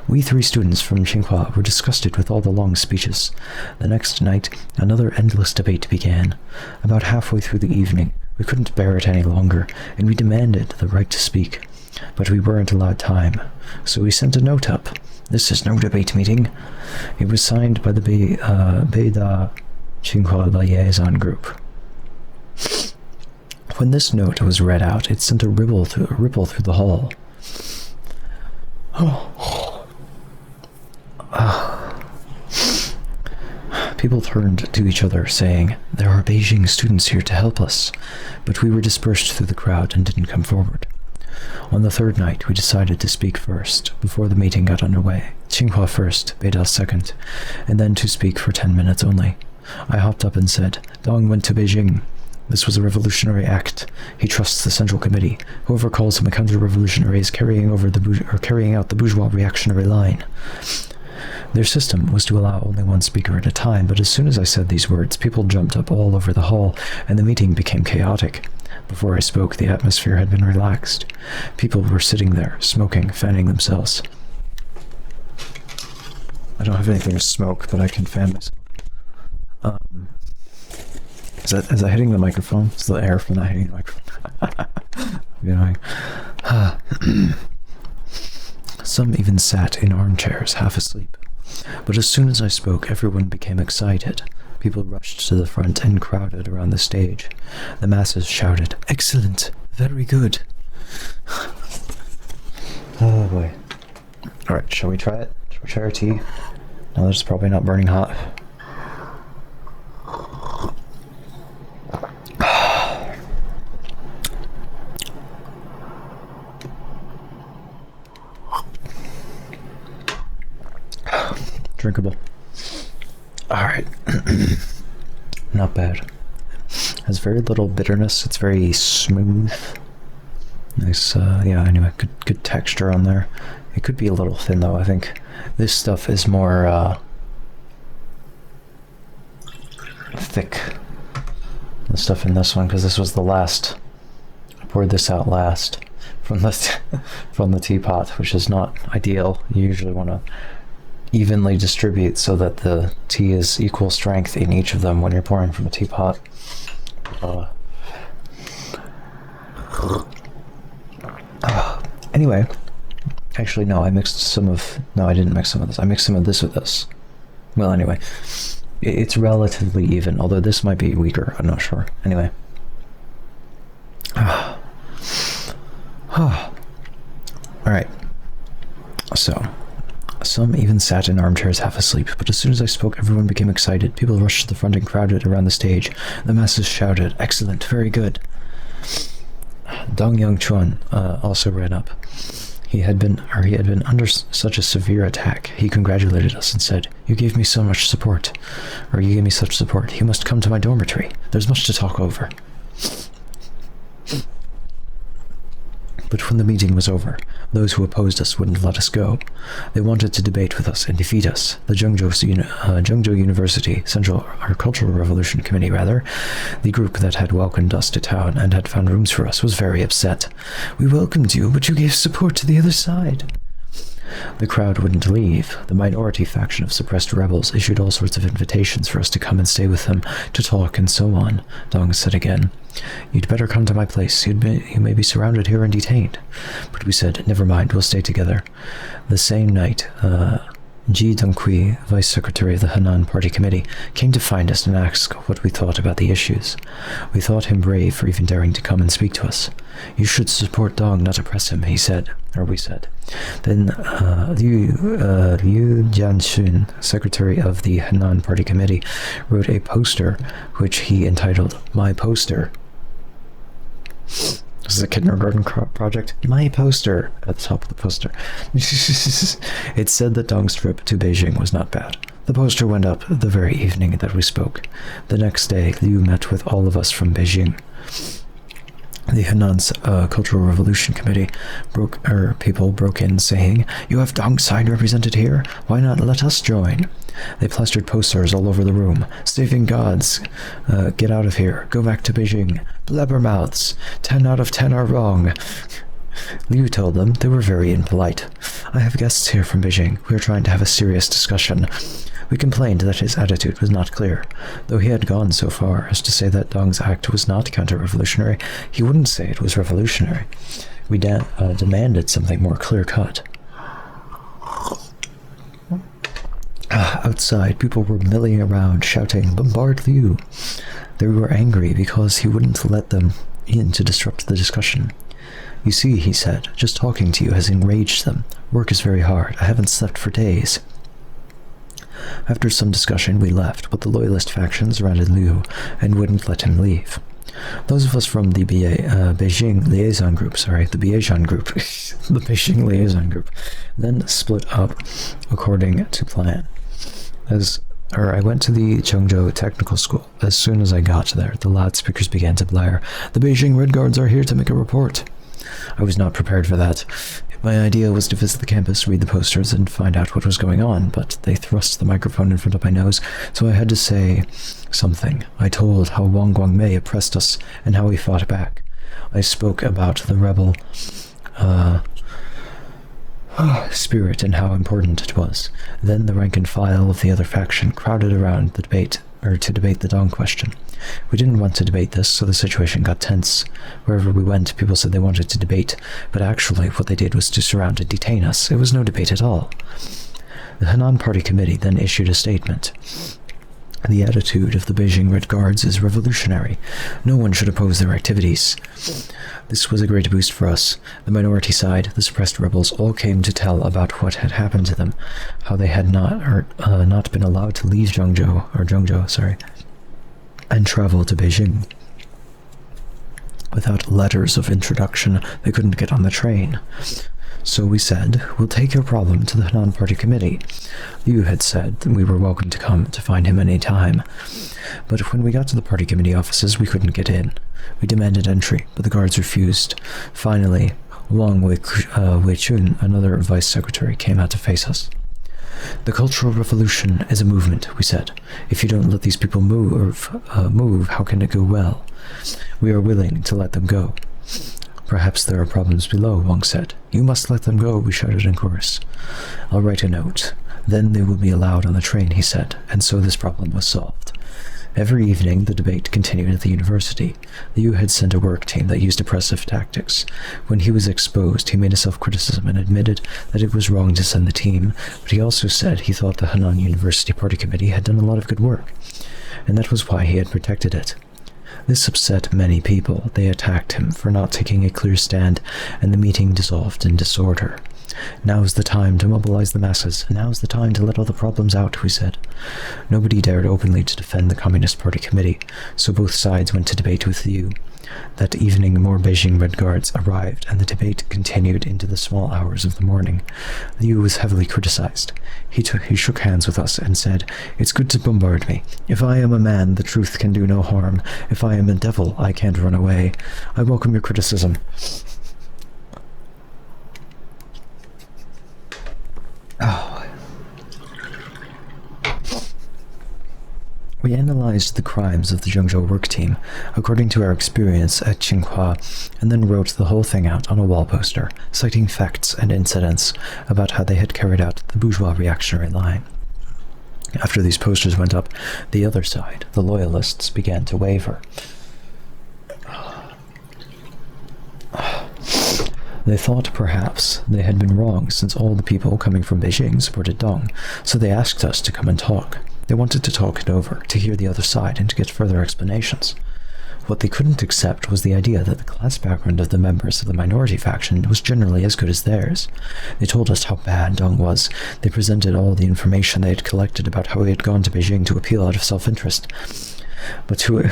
We 3 students from Tsinghua were disgusted with all the long speeches. The next night, another endless debate began. About halfway through the evening, we couldn't bear it any longer, and we demanded the right to speak. But we weren't allowed time, so we sent a note up, This is no debate meeting. It was signed by the Beida Tsinghua liaison group. When this note was read out, it sent a ripple through the hall. People turned to each other, saying, "There are Beijing students here to help us," but we were dispersed through the crowd and didn't come forward. On the third night, we decided to speak first, before the meeting got underway. Tsinghua first, Beida second, and then to speak for 10 minutes only. I hopped up and said, "Dong went to Beijing. This was a revolutionary act. He trusts the Central Committee. Whoever calls him a counter-revolutionary is carrying out the bourgeois reactionary line." Their system was to allow only one speaker at a time, but as soon as I said these words, people jumped up all over the hall, and the meeting became chaotic. Before I spoke, the atmosphere had been relaxed. People were sitting there, smoking, fanning themselves. I don't have anything to smoke, but I can fan myself. Is that hitting the microphone? It's the air from not hitting the microphone. Some even sat in armchairs, half asleep. But as soon as I spoke, everyone became excited. People rushed to the front and crowded around the stage. The masses shouted, "Excellent! Very good!" Oh boy. Alright, shall we try it? Shall we try our tea? No, it's probably not burning hot. Drinkable. Alright. Not bad. Has very little bitterness. It's very smooth. Nice, yeah, anyway, good texture on there. It could be a little thin though, I think. This stuff is more, thick. The stuff in this one, because this was the last. I poured this out last from the teapot, which is not ideal. You usually want to evenly distribute so that the tea is equal strength in each of them when you're pouring from a teapot. Anyway, actually no, I mixed some of... No, I didn't mix some of this. I mixed some of this with this. Well, anyway, it's relatively even, although this might be weaker. I'm not sure. Anyway. Alright. So... Some even sat in armchairs half asleep, but as soon as I spoke, everyone became excited. People rushed to the front and crowded around the stage. The masses shouted, "Excellent, very good!" Dong Yongchuan also ran up. He had been under such a severe attack. He congratulated us and said, "You gave me so much support. Or you gave me such support. You must come to my dormitory. There's much to talk over." But when the meeting was over, those who opposed us wouldn't let us go. They wanted to debate with us and defeat us. The Zhengzhou University Cultural Revolution Committee, the group that had welcomed us to town and had found rooms for us, was very upset. "We welcomed you, but you gave support to the other side." The crowd wouldn't leave. The minority faction of suppressed rebels issued all sorts of invitations for us to come and stay with them, to talk and so on. Dong said again, "You'd better come to my place. You may be surrounded here and detained." But we said, "Never mind, we'll stay together." The same night, Ji Dongqi, Vice Secretary of the Henan Party Committee, came to find us and ask what we thought about the issues. We thought him brave for even daring to come and speak to us. "You should support Dong, not oppress him," he said, or we said. Then Liu Jianxun, Secretary of the Henan Party Committee, wrote a poster which he entitled "My Poster." This is a kindergarten project. "My poster" at the top of the poster. It said that Dong's trip to Beijing was not bad. The poster went up the very evening that we spoke. The next day, Liu met with all of us from Beijing. The Henan's Cultural Revolution Committee people broke in saying, "You have Dong's side represented here? Why not let us join?" They plastered posters all over the room. "Saving gods. Get out of here. Go back to Beijing. Blabbermouths. 10 out of 10 are wrong." Liu told them they were very impolite. "I have guests here from Beijing. We are trying to have a serious discussion." We complained that his attitude was not clear. Though he had gone so far as to say that Dong's act was not counter-revolutionary, he wouldn't say it was revolutionary. We demanded something more clear-cut. Outside, people were milling around, shouting, "Bombard Liu!" They were angry because he wouldn't let them in to disrupt the discussion. "You see," he said, "just talking to you has enraged them. Work is very hard. I haven't slept for days." After some discussion, we left, but the loyalist faction surrounded Liu and wouldn't let him leave. Those of us from the Beijing Liaison Group, the Beijing Liaison Group, then split up according to plan. I went to the Chengzhou Technical School. As soon as I got there, the loudspeakers began to blare. "The Beijing Red Guards are here to make a report." I was not prepared for that. My idea was to visit the campus, read the posters, and find out what was going on, but they thrust the microphone in front of my nose, so I had to say something. I told how Wang Guangmei oppressed us and how we fought back. I spoke about the rebel spirit and how important it was. Then the rank and file of the other faction crowded around the debate, to debate the Dong question. We didn't want to debate this, so the situation got tense. Wherever we went, people said they wanted to debate, but actually what they did was to surround and detain us. It was no debate at all. The Henan Party Committee then issued a statement. "The attitude of the Beijing Red Guards is revolutionary. No one should oppose their activities." This was a great boost for us. The minority side, the suppressed rebels, all came to tell about what had happened to them, how they had not been allowed to leave Zhengzhou, and travel to Beijing. Without letters of introduction, they couldn't get on the train. So we said, "We'll take your problem to the Henan Party Committee." Liu had said that we were welcome to come to find him any time. But when we got to the party committee offices, we couldn't get in. We demanded entry, but the guards refused. Finally, Wang Wei-chun, another vice secretary, came out to face us. "The Cultural Revolution is a movement," we said. "If you don't let these people move, how can it go well? We are willing to let them go." "Perhaps there are problems below," Wang said. "You must let them go," we shouted in chorus. "I'll write a note. Then they will be allowed on the train," he said, and so this problem was solved. Every evening, the debate continued at the university. Liu had sent a work team that used oppressive tactics. When he was exposed, he made a self-criticism and admitted that it was wrong to send the team, but he also said he thought the Henan University Party Committee had done a lot of good work, and that was why he had protected it. This upset many people. They attacked him for not taking a clear stand, and the meeting dissolved in disorder. "Now's the time to mobilize the masses. Now's the time to let all the problems out," we said. Nobody dared openly to defend the Communist Party Committee, so both sides went to debate with Liu. That evening, more Beijing Red Guards arrived, and the debate continued into the small hours of the morning. Liu was heavily criticized. He shook hands with us and said, "It's good to bombard me. If I am a man, the truth can do no harm. If I am a devil, I can't run away. I welcome your criticism." We analyzed the crimes of the Zhengzhou work team according to our experience at Tsinghua, and then wrote the whole thing out on a wall poster, citing facts and incidents about how they had carried out the bourgeois reactionary line. After these posters went up, the other side, the loyalists, began to waver. They thought perhaps they had been wrong since all the people coming from Beijing supported Dong, so they asked us to come and talk. They wanted to talk it over, to hear the other side, and to get further explanations. What they couldn't accept was the idea that the class background of the members of the minority faction was generally as good as theirs. They told us how bad Dong was. They presented all the information they had collected about how he had gone to Beijing to appeal out of self-interest. But to a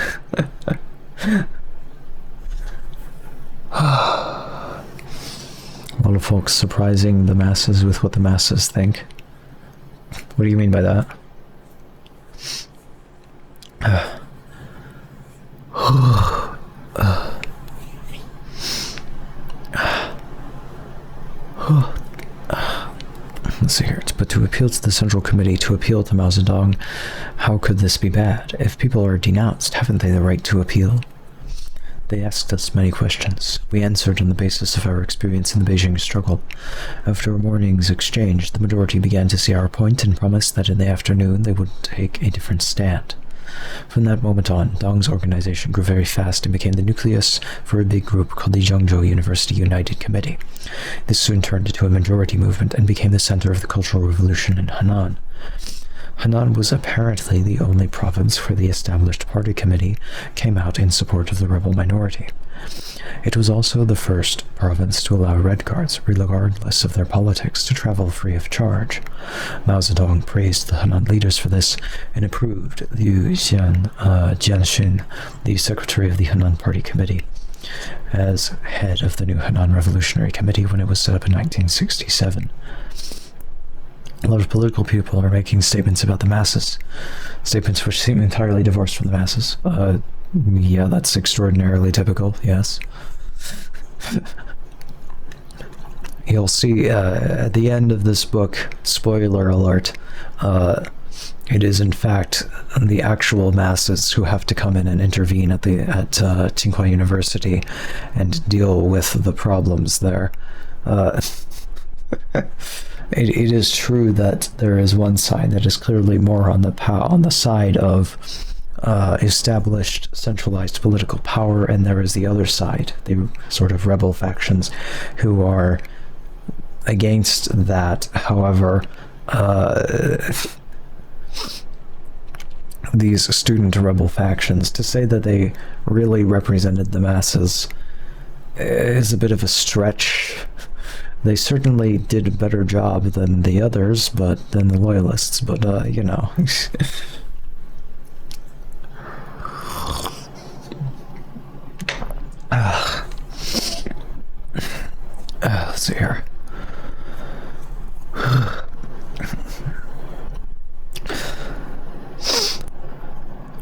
lot of folks surprising the masses with what the masses think. What do you mean by that? Let's see here. But to appeal to the Central Committee, to appeal to Mao Zedong, how could this be bad? If people are denounced, haven't they the right to appeal? They asked us many questions. We answered on the basis of our experience in the Beijing struggle. After a morning's exchange, the majority began to see our point and promised that in the afternoon they would take a different stand. From that moment on, Dong's organization grew very fast and became the nucleus for a big group called the Zhengzhou University United Committee. This soon turned into a majority movement and became the center of the Cultural Revolution in Henan. Henan was apparently the only province where the established party committee came out in support of the rebel minority. It was also the first province to allow Red Guards, regardless of their politics, to travel free of charge. Mao Zedong praised the Henan leaders for this and approved Liu Jianxun, the secretary of the Henan Party Committee, as head of the new Henan Revolutionary Committee when it was set up in 1967. A lot of political people are making statements about the masses, statements which seem entirely divorced from the masses. Yeah, that's extraordinarily typical, yes. You'll see at the end of this book, spoiler alert, it is in fact the actual masses who have to come in and intervene at Tsinghua University and deal with the problems there. It is true that there is one side that is clearly more on the side of established centralized political power, and there is the other side, the sort of rebel factions who are against that. However, these student rebel factions, to say that they really represented the masses is a bit of a stretch. They certainly did a better job than the others, but than the loyalists, but you know. Let's see here.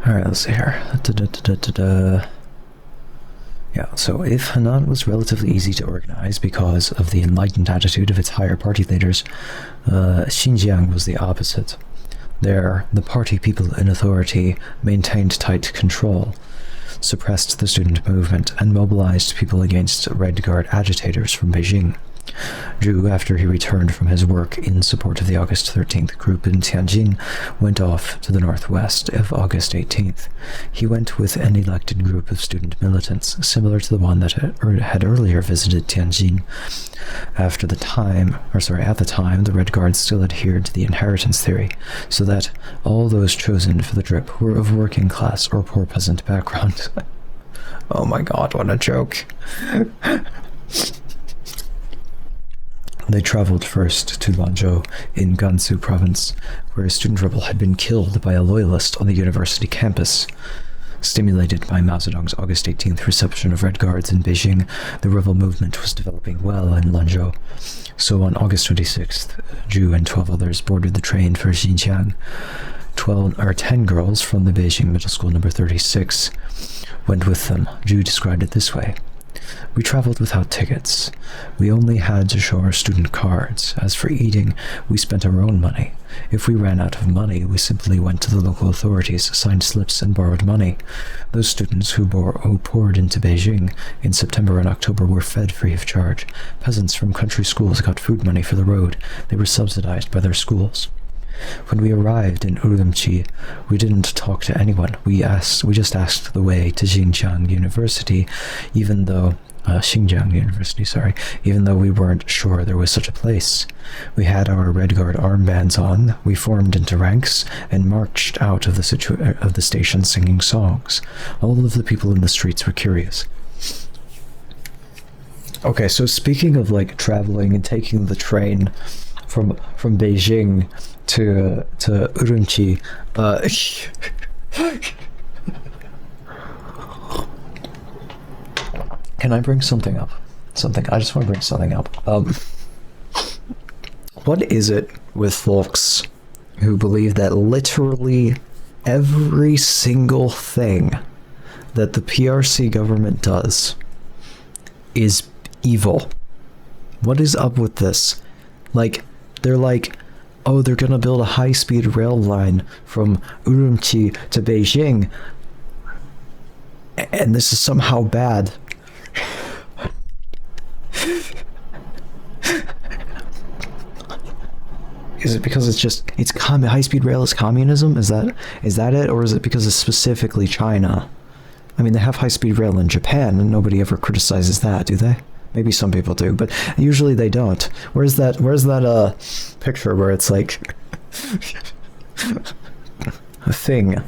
Alright, let's see here. Yeah, so if Henan was relatively easy to organize because of the enlightened attitude of its higher party leaders, Xinjiang was the opposite. There, the party people in authority maintained tight control, suppressed the student movement, and mobilized people against Red Guard agitators from Beijing. Zhu, after he returned from his work in support of the August 13th group in Tianjin, went off to the northwest of August 18th. He went with an elected group of student militants, similar to the one that had earlier visited Tianjin. At the time, the Red Guards still adhered to the inheritance theory, so that all those chosen for the trip were of working class or poor peasant background. Oh my god, what a joke. They traveled first to Lanzhou in Gansu province, where a student rebel had been killed by a loyalist on the university campus. Stimulated by Mao Zedong's August 18th reception of Red Guards in Beijing, the rebel movement was developing well in Lanzhou. So on August 26th, Zhu and 12 others boarded the train for Xinjiang. 10 girls from the Beijing Middle School number 36 went with them. Zhu described it this way. We traveled without tickets. We only had to show our student cards. As for eating, we spent our own money. If we ran out of money, we simply went to the local authorities, signed slips, and borrowed money. Those students who poured into Beijing in September and October were fed free of charge. Peasants from country schools got food money for the road. They were subsidized by their schools. When we arrived in Urumqi, we didn't talk to anyone. We just asked the way to Xinjiang University, even though we weren't sure there was such a place. We had our Red Guard armbands on, we formed into ranks, and marched out of the station singing songs. All of the people in the streets were curious. Okay, so speaking of like traveling and taking the train from Beijing to Urumqi, can I bring something up? I just want to bring something up. What is it with folks who believe that literally every single thing that the PRC government does is evil? What is up with this? Like, they're like, oh, they're gonna build a high-speed rail line from Urumqi to Beijing, and this is somehow bad. Is it because it's high-speed rail is communism? Is that it, or is it because it's specifically China? I mean, they have high-speed rail in Japan, and nobody ever criticizes that, do they? Maybe some people do, but usually they don't. Where's that picture where it's like Thing,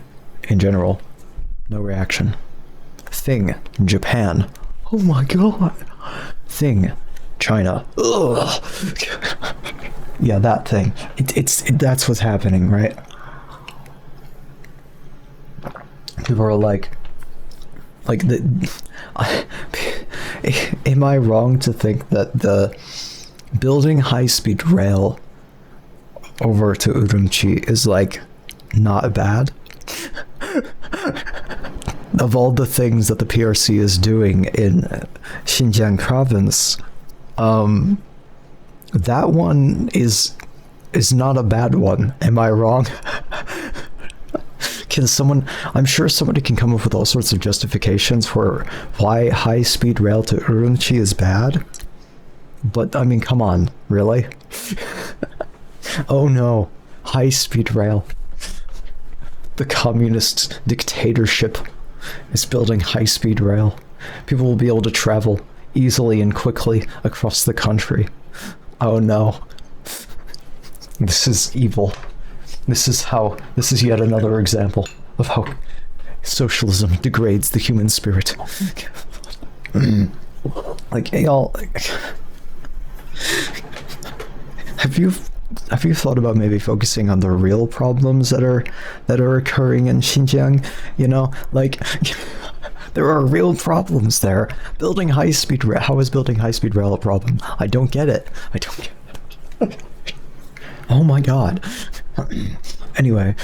in general, no reaction. Thing, Japan. Oh my god. Thing, China. Ugh. Yeah, that thing. That's what's happening, right? People are like am I wrong to think that the building high-speed rail over to Urumqi is like not bad? Of all the things that the PRC is doing in Xinjiang province, that one is not a bad one. Am I wrong? I'm sure somebody can come up with all sorts of justifications for why high-speed rail to Urumqi is bad. But, I mean, come on, really? Oh no, high-speed rail. The communist dictatorship is building high-speed rail. People will be able to travel easily and quickly across the country. Oh no. This is evil. This is yet another example of how socialism degrades the human spirit. Like, y'all, have you thought about maybe focusing on the real problems that are occurring in Xinjiang? You know, like, there are real problems there. Building high-speed rail. How is building high-speed rail a problem? I don't get it. Oh my god. Anyway.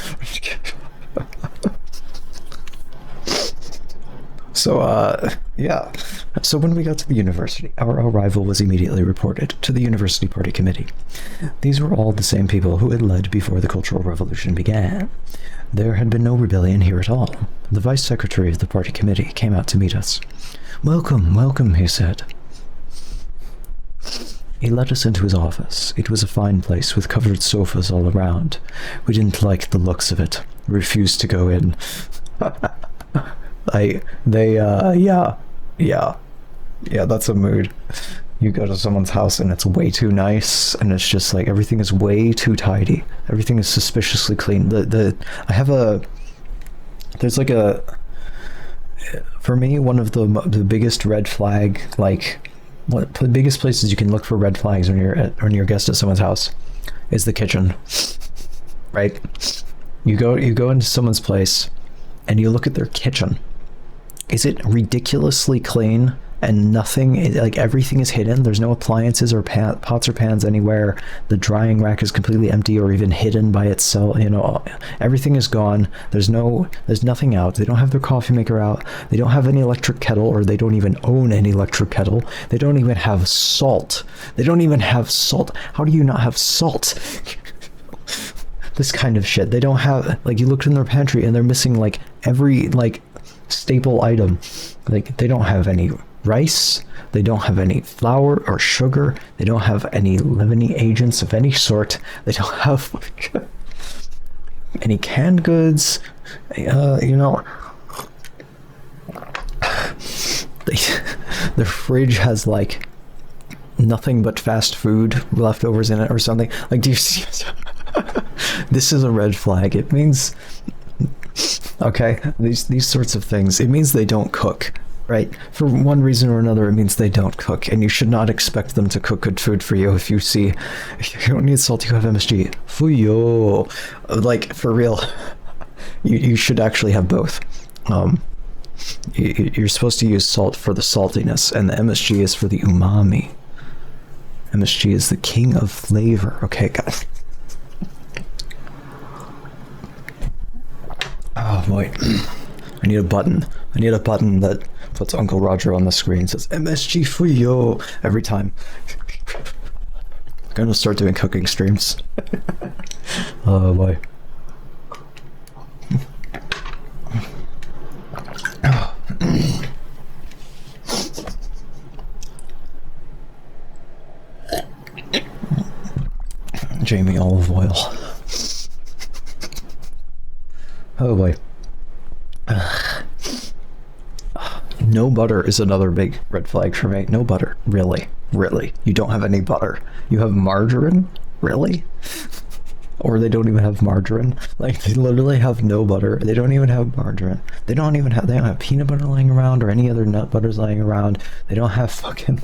So, yeah. So when we got to the university, our arrival was immediately reported to the University Party Committee. These were all the same people who had led before the Cultural Revolution began. There had been no rebellion here at all. The Vice Secretary of the Party Committee came out to meet us. "Welcome, welcome," he said. He led us into his office. It was a fine place with covered sofas all around. We didn't like the looks of it. Refused to go in. Yeah, that's a mood. You go to someone's house and it's way too nice, and it's just like everything is way too tidy. Everything is suspiciously clean. For me, one of the biggest red flag, like, what the biggest places you can look for red flags when you're a guest at someone's house is the kitchen, right? You go into someone's place and you look at their kitchen. Is it ridiculously clean and nothing, like everything is hidden? There's no appliances or pots or pans anywhere. The drying rack is completely empty or even hidden by itself. You know, everything is gone. There's nothing out. They don't have their coffee maker out. They don't have any electric kettle, or they don't even own any electric kettle. They don't even have salt. How do you not have salt? This kind of shit. They don't have, like, you looked in their pantry and they're missing like every like staple item. Like, they don't have any rice, they don't have any flour or sugar, they don't have any leavening agents of any sort, they don't have any canned goods, you know. Their fridge has like nothing but fast food leftovers in it or something. Like, do you see? This is a red flag. It means, okay, these sorts of things, it means they don't cook, right? For one reason or another, it means they don't cook, and you should not expect them to cook good food for you. If you don't need salt, you have MSG. Fuyo. Like, for real, you should actually have both. You're supposed to use salt for the saltiness, and the MSG is for the umami. MSG is the king of flavor. Okay, guys. Oh boy, I need a button. I need a button that puts Uncle Roger on the screen and says MSG Fuyo every time. I'm gonna start doing cooking streams. Oh boy. Jamie olive oil. Oh boy. No butter is another big red flag for me. No butter. Really? You don't have any butter. You have margarine? Really? or they don't even have margarine. Like, they literally have no butter. They don't even have margarine. They don't have peanut butter lying around or any other nut butters lying around. They don't have fucking,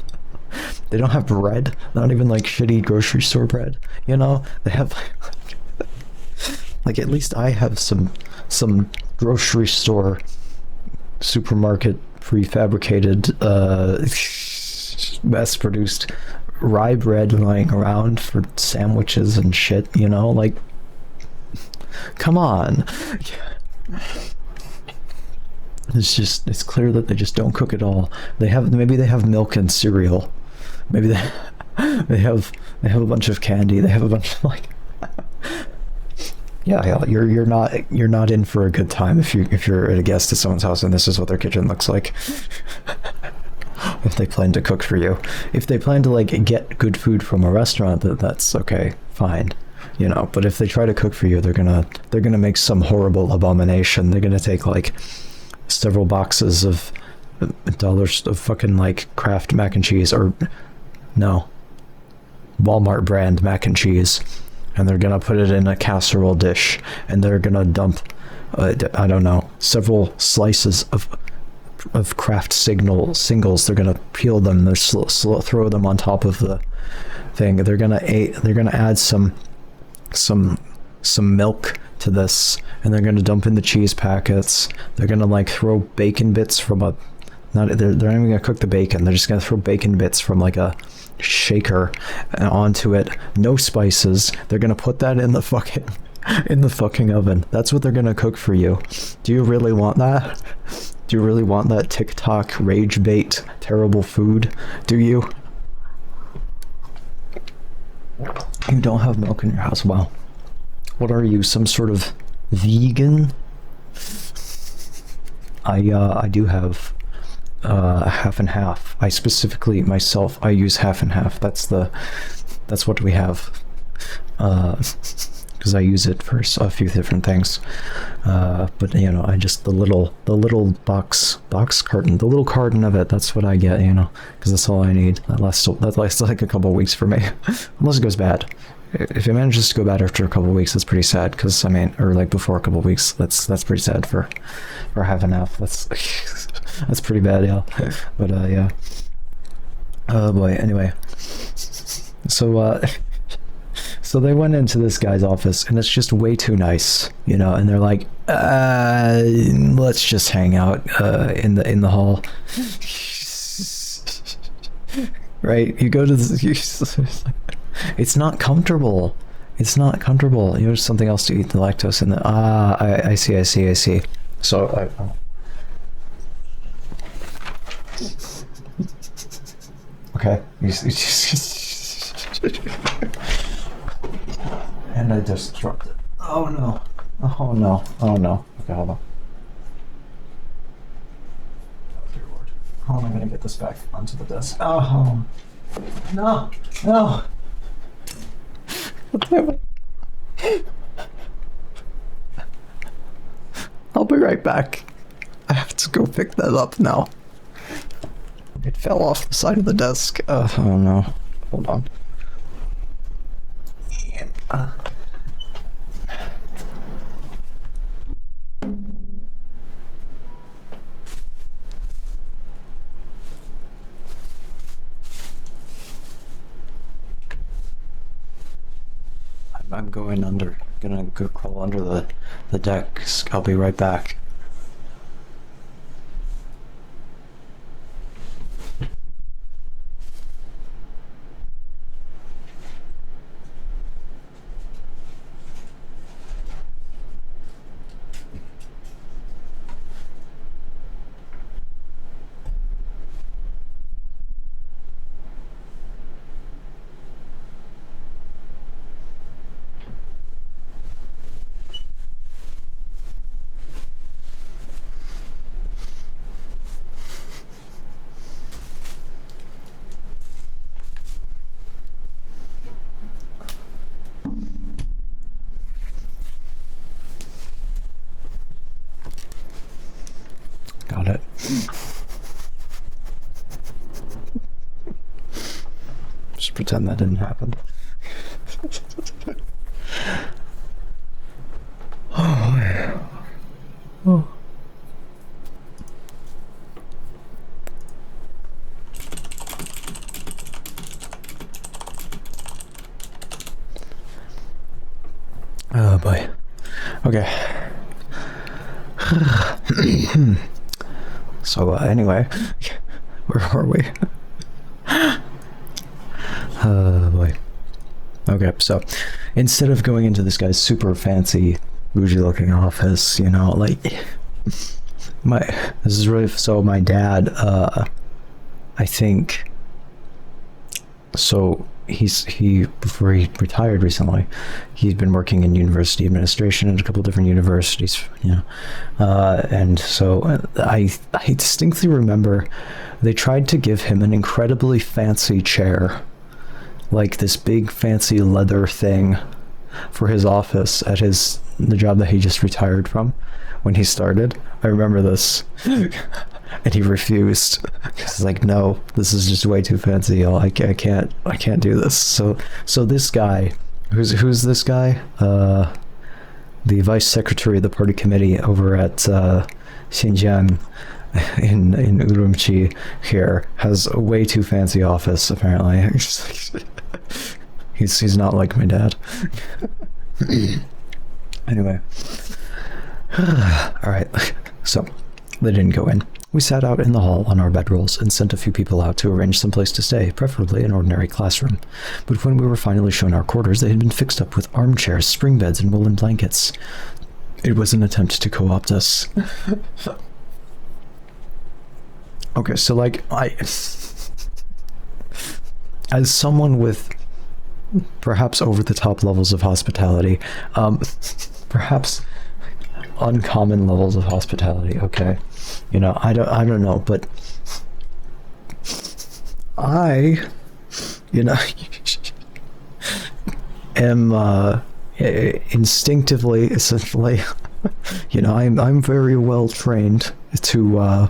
they don't have bread. Not even like shitty grocery store bread. You know, they have like at least I have some grocery store, supermarket, prefabricated, mass-produced rye bread lying around for sandwiches and shit, you know, like, come on. It's clear that they just don't cook at all. Maybe they have milk and cereal. Maybe they have a bunch of candy. They have a bunch of like, yeah, you're not in for a good time if you're a guest at someone's house and this is what their kitchen looks like. If they plan to cook for you, if they plan to like get good food from a restaurant, that's okay, fine, you know. But if they try to cook for you, they're gonna make some horrible abomination. They're gonna take like several boxes of dollars of fucking like Kraft mac and cheese, or no, Walmart brand mac and cheese, and they're gonna put it in a casserole dish, and they're gonna dump I don't know, several slices of Kraft singles. They're gonna peel them. They're throw them on top of the thing. They're gonna add some milk to this, and they're gonna dump in the cheese packets. They're gonna like throw bacon bits from a they're not even gonna cook the bacon. They're just gonna throw bacon bits from like a shaker onto it. No spices. They're gonna put that in the fucking oven. That's what they're gonna cook for you. Do you really want that? Do you really want that TikTok rage bait terrible food? Do you? You don't have milk in your house. Wow. What are you, some sort of vegan? I do have half and half. I specifically myself, I use half and half. That's what we have. Because I use it for a few different things, but you know, I just the little box carton, the little carton of it. That's what I get, you know, because that's all I need. That lasts like a couple of weeks for me, unless it goes bad. If it manages to go bad after a couple of weeks, that's pretty sad. Because I mean, or like before a couple of weeks, that's pretty sad for half and half. That's pretty bad, yeah. But yeah. Oh boy. Anyway, so So they went into this guy's office, and it's just way too nice, you know. And they're like, "Let's just hang out in the hall." Right? You go to this. It's not comfortable. It's not comfortable. You know, there's something else to eat. The lactose in the. I see. So okay. And I just dropped it. Oh no. Oh no. Oh no. Okay, hold on. Oh dear Lord. How am I gonna get this back onto the desk? Oh no. No. Damn it. I'll be right back. I have to go pick that up now. It fell off the side of the desk. Oh no. Hold on. I'm going under. Gonna go crawl under the desk. I'll be right back. Got it. Just pretend that didn't happen. boy. Okay. So anyway, where are we? Oh boy. Okay, so instead of going into this guy's super fancy, bougie-looking office, you know, like this is really so. My dad, I think. So he before he retired recently, he'd been working in university administration at a couple different universities, you know, and so I distinctly remember they tried to give him an incredibly fancy chair, like this big fancy leather thing, for his office at the job that he just retired from when he started. I remember this. And he refused. He's like, no, this is just way too fancy. I can't do this. So this guy, who's this guy? The vice secretary of the party committee over at Xinjiang in Urumqi here has a way too fancy office. Apparently, he's not like my dad. Anyway, all right. So they didn't go in. We sat out in the hall on our bedrolls and sent a few people out to arrange some place to stay, preferably an ordinary classroom. But when we were finally shown our quarters, they had been fixed up with armchairs, spring beds, and woolen blankets. It was an attempt to co-opt us. Okay, so like, as someone with perhaps over-the-top levels of hospitality, perhaps uncommon levels of hospitality, okay? You know, I don't know, but I, you know, am instinctively, essentially, you know, I'm very well trained to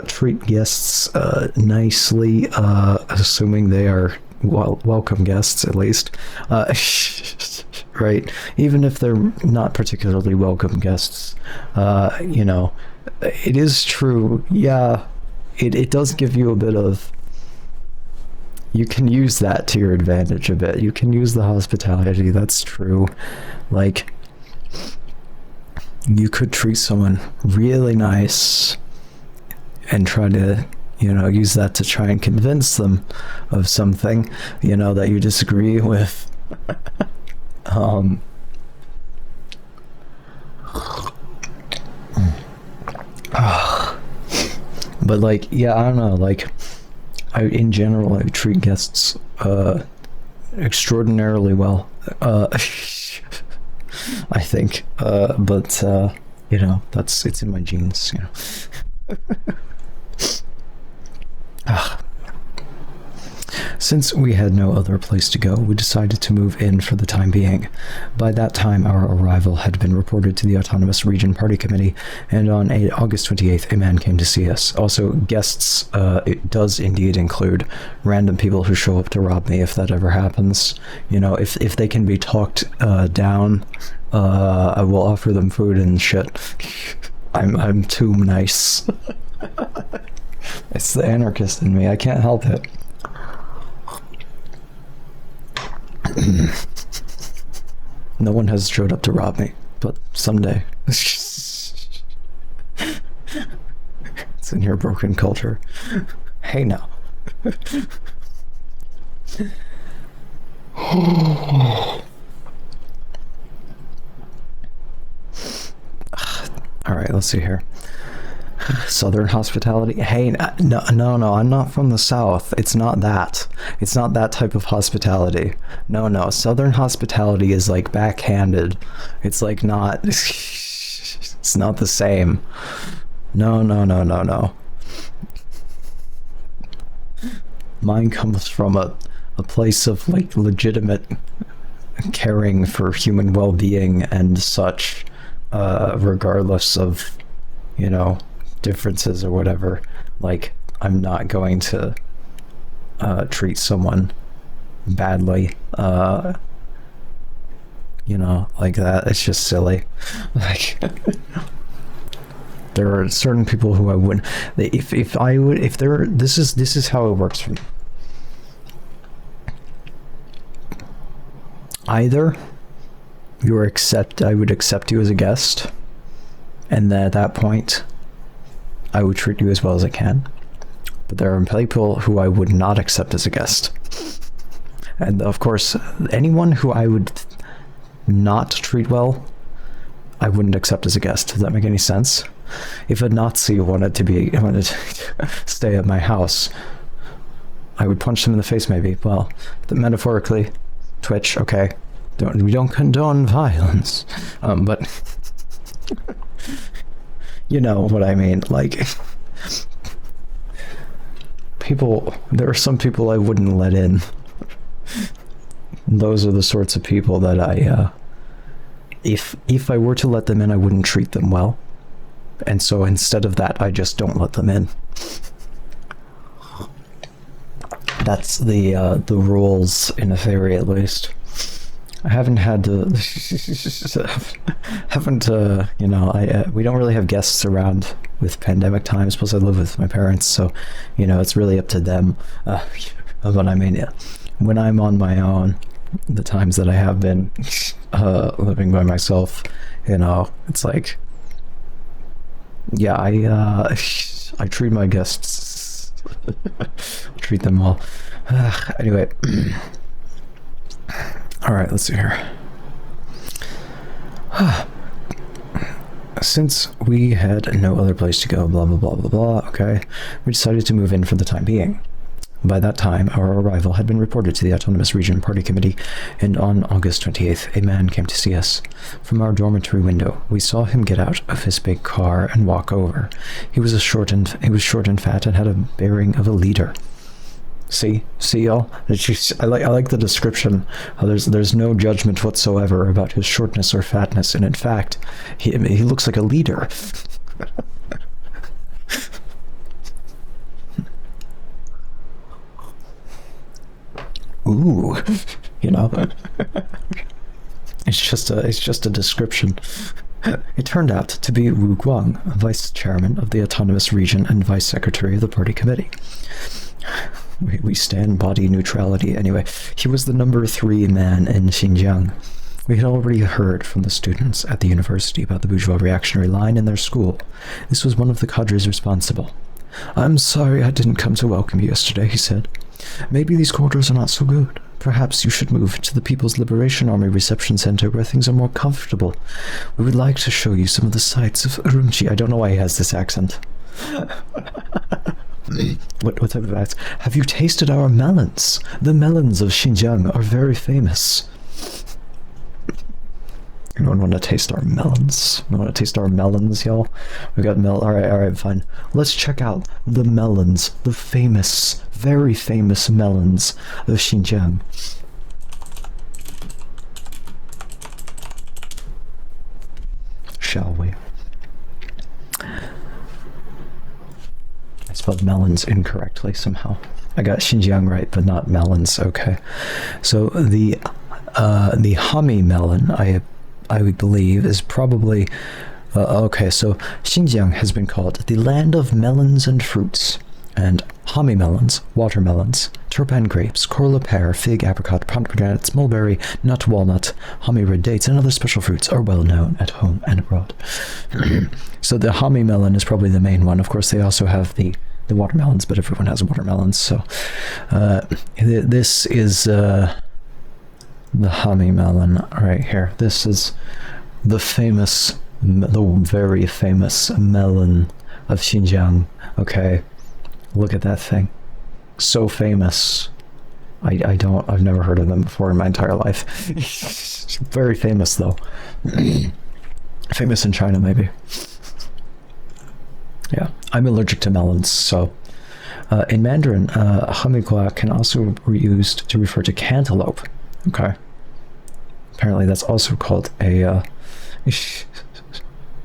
treat guests nicely, assuming they are welcome guests, at least. Right, even if they're not particularly welcome guests, you know, it is true. Yeah, it does give you a bit of, you can use that to your advantage a bit. You can use the hospitality, that's true. Like, you could treat someone really nice and try to, you know, use that to try and convince them of something, you know, that you disagree with. But like, yeah, I don't know, like, in general, I treat guests extraordinarily well, I think, but you know, it's in my genes, you know. Since we had no other place to go, we decided to move in for the time being. By that time, our arrival had been reported to the Autonomous Region Party Committee, and on August 28th, a man came to see us. Also, guests, it does indeed include random people who show up to rob me, if that ever happens. You know, if they can be talked down, I will offer them food and shit. I'm too nice. It's the anarchist in me, I can't help it. No one has showed up to rob me, but someday. It's in your broken culture. Hey now. Alright, let's see here. Southern hospitality. Hey, no, I'm not from the South. It's not that. It's not that type of hospitality. No. Southern hospitality is like backhanded. It's like not. It's not the same. No. Mine comes from a place of like legitimate caring for human well-being and such, regardless of, you know, differences or whatever. Like, I'm not going to treat someone badly, you know, like that. It's just silly. Like, there are certain people who I wouldn't, this is how it works for me. I would accept you as a guest, and then at that point, I would treat you as well as I can. But there are people who I would not accept as a guest. And of course, anyone who I would not treat well, I wouldn't accept as a guest. Does that make any sense? If a Nazi wanted to stay at my house, I would punch them in the face maybe. Well, metaphorically, Twitch, okay. We don't condone violence. But you know what I mean. Like, there are some people I wouldn't let in. Those are the sorts of people that if I were to let them in, I wouldn't treat them well. And so instead of that, I just don't let them in. That's the rules in a theory, at least. I haven't had to, we don't really have guests around with pandemic times, plus I live with my parents, so, it's really up to them. But I mean, yeah, when I'm on my own, the times that I have been living by myself, it's like, yeah, I treat my guests, treat them well. Anyway. All right, let's see here. Since we had no other place to go, blah, blah, blah, blah, blah, okay, we decided to move in for the time being. By that time, our arrival had been reported to the Autonomous Region Party Committee, and on August 28th, a man came to see us. From our dormitory window, we saw him get out of his big car and walk over. He was short and fat and had a bearing of a leader. See y'all? I like the description. There's no judgment whatsoever about his shortness or fatness, and in fact, he looks like a leader. Ooh, it's just a description. It turned out to be Wu Guang, vice chairman of the Autonomous Region and vice secretary of the party committee. We stand body neutrality. Anyway, he was the number 3 man in Xinjiang. We had already heard from the students at the university about the bourgeois reactionary line in their school. This was one of the cadres responsible. "I'm sorry I didn't come to welcome you yesterday," he said. "Maybe these quarters are not so good. Perhaps you should move to the People's Liberation Army Reception Center where things are more comfortable. We would like to show you some of the sights of Urumqi." I don't know why he has this accent. What type of ads? "Have you tasted our melons? The melons of Xinjiang are very famous." Anyone want to taste our melons? You want to taste our melons, y'all? We got all right, fine. Let's check out the melons, the famous, very famous melons of Xinjiang. Shall we? I spelled melons incorrectly somehow. I got Xinjiang right, but not melons. Okay, so the Hami melon, I believe, is probably okay. So Xinjiang has been called the land of melons and fruits, and Hami melons, watermelons, turpine grapes, corla pear, fig, apricot, pomegranates, mulberry, nut, walnut, Hami red dates, and other special fruits are well known at home and abroad. So the Hami melon is probably the main one. Of course, they also have the watermelons, but everyone has watermelons. So this is the Hami melon right here. This is the very famous melon of Xinjiang. Okay, look at that thing. So famous. I've never heard of them before in my entire life. Very famous though. Famous in China, maybe. Yeah, I'm allergic to melons, so in Mandarin, hamigua can also be used to refer to cantaloupe. Okay. Apparently that's also called a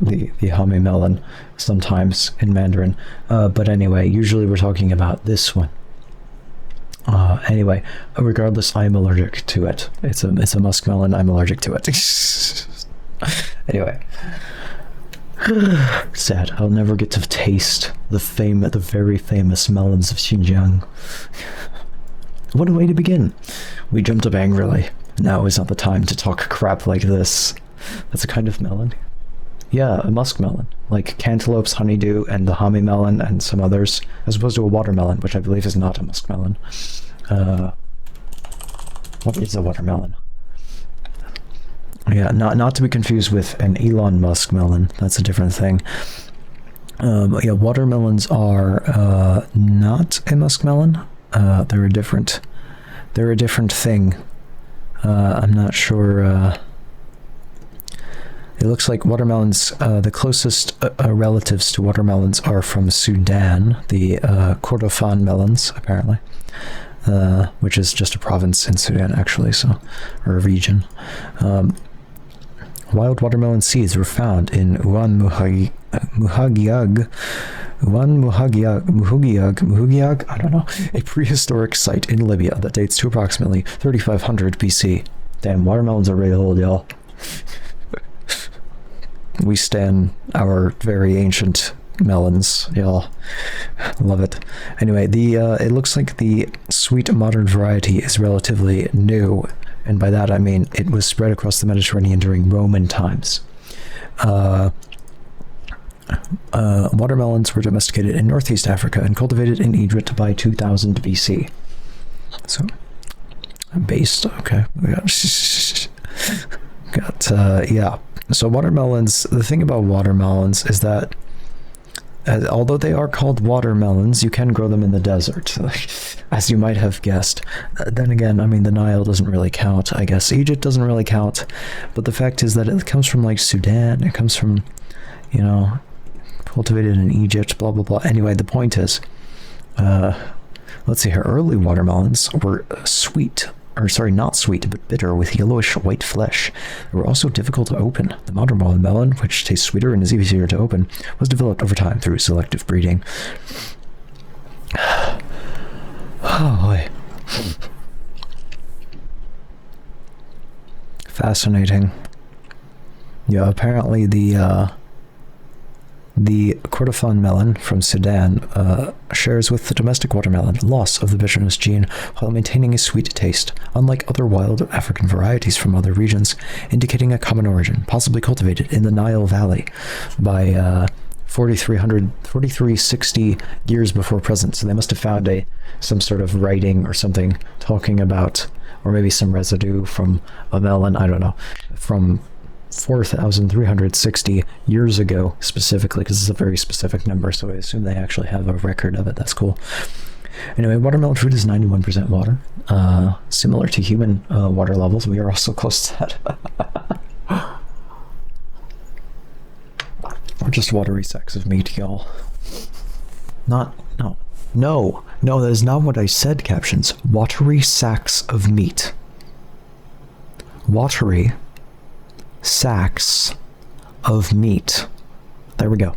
the hami melon sometimes in Mandarin. But anyway, usually we're talking about this one. Anyway, regardless, I'm allergic to it. It's a muskmelon. I'm allergic to it. Anyway. Sad. I'll never get to taste the very famous melons of Xinjiang. What a way to begin. We jumped up angrily. Now is not the time to talk crap like this. That's a kind of melon. Yeah, a muskmelon. Like cantaloupes, honeydew, and the hami melon, and some others, as opposed to a watermelon, which I believe is not a muskmelon. What is a watermelon? Yeah, not to be confused with an Elon Musk melon. That's a different thing. Yeah, watermelons are not a muskmelon. They're a different thing. I'm not sure. It looks like watermelons, the closest relatives to watermelons are from Sudan, the Kordofan melons, apparently, which is just a province in Sudan, actually, so, or a region. Wild watermelon seeds were found in Muhagiag, I don't know, a prehistoric site in Libya that dates to approximately 3500 BC. Damn, watermelons are really old, y'all. We stan our very ancient melons, y'all. Love it. Anyway, it looks like the sweet modern variety is relatively new, and by that I mean it was spread across the Mediterranean during Roman times. Watermelons were domesticated in Northeast Africa and cultivated in Egypt by 2000 BC. So, based, okay. Yeah. So watermelons, the thing about watermelons is that although they are called watermelons, you can grow them in the desert, as you might have guessed. Then again, I mean, the Nile doesn't really count, I guess. Egypt doesn't really count, but the fact is that it comes from, like, Sudan. It comes from, you know, cultivated in Egypt, blah, blah, blah. Anyway, the point is, let's see here. Early watermelons were sweet. Or sorry, not sweet, but bitter, with yellowish white flesh. They were also difficult to open. The modern watermelon, which tastes sweeter and is easier to open, was developed over time through selective breeding. Oh boy. Fascinating. Yeah, apparently the Kordofan melon from Sudan shares with the domestic watermelon loss of the bitterness gene while maintaining a sweet taste, unlike other wild African varieties from other regions, indicating a common origin, possibly cultivated in the Nile Valley by 4360 years before present. So they must have found some sort of writing or something talking about, or maybe some residue from a melon, I don't know, from 4,360 years ago, specifically, because it's a very specific number, so I assume they actually have a record of it. That's cool. Anyway, watermelon fruit is 91% water, similar to human water levels. We are also close to that. Or just watery sacks of meat, y'all. No, that is not what I said, captions. Watery sacks of meat. Watery sacks of meat. There we go.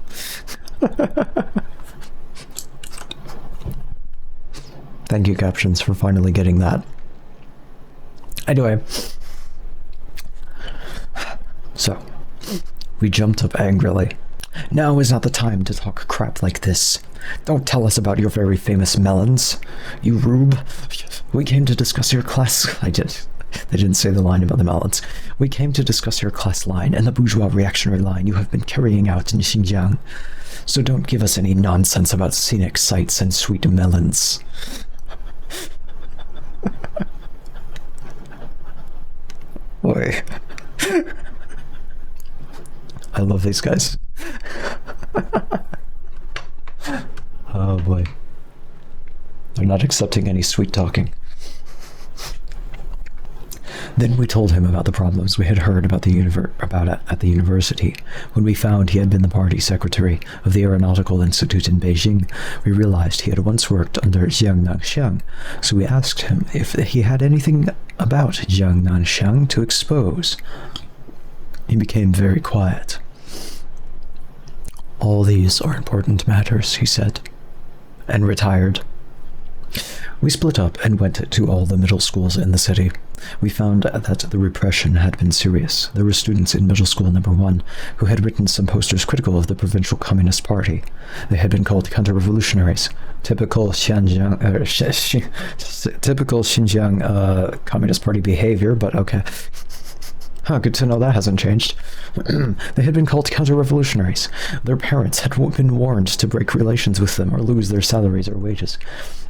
Thank you, captions, for finally getting that. Anyway, so we jumped up angrily. Now is not the time to talk crap like this. Don't tell us about your very famous melons, you rube. We came to discuss your class. They didn't say the line about the melons. We came to discuss your class line and the bourgeois reactionary line you have been carrying out in Xinjiang. So don't give us any nonsense about scenic sights and sweet melons. Boy. I love these guys. Oh boy. They're not accepting any sweet talking. Then we told him about the problems we had heard about at the university. When we found he had been the party secretary of the Aeronautical Institute in Beijing, we realized he had once worked under Jiang Nanxiang, so we asked him if he had anything about Jiang Nanxiang to expose. He became very quiet. All these are important matters, he said, and retired. We split up and went to all the middle schools in the city. We found that the repression had been serious. There were students in middle school number 1 who had written some posters critical of the provincial Communist Party. They had been called counter-revolutionaries. Typical Xinjiang Communist Party behavior, but okay. Huh, good to know that hasn't changed. They had been called counter-revolutionaries. Their parents had been warned to break relations with them or lose their salaries or wages.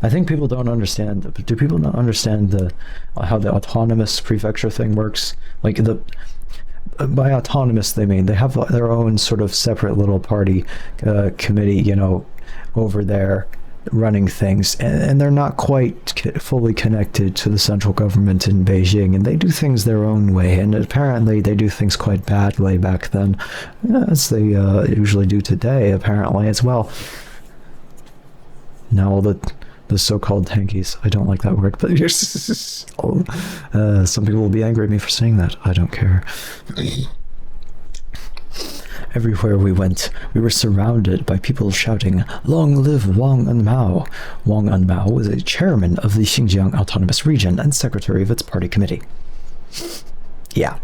I think people don't understand. Do people not understand how the autonomous prefecture thing works? Like, by autonomous they mean they have their own sort of separate little party committee, you know, over there running things, and they're not quite fully connected to the central government in Beijing, and they do things their own way, and apparently they do things quite badly back then, as they usually do today, apparently, as well. Now all the so-called tankies, I don't like that word, but some people will be angry at me for saying that. I don't care. Everywhere we went, we were surrounded by people shouting, "Long live Wang and Mao!" Wang and Mao was a chairman of the Xinjiang Autonomous Region and secretary of its party committee. Yeah.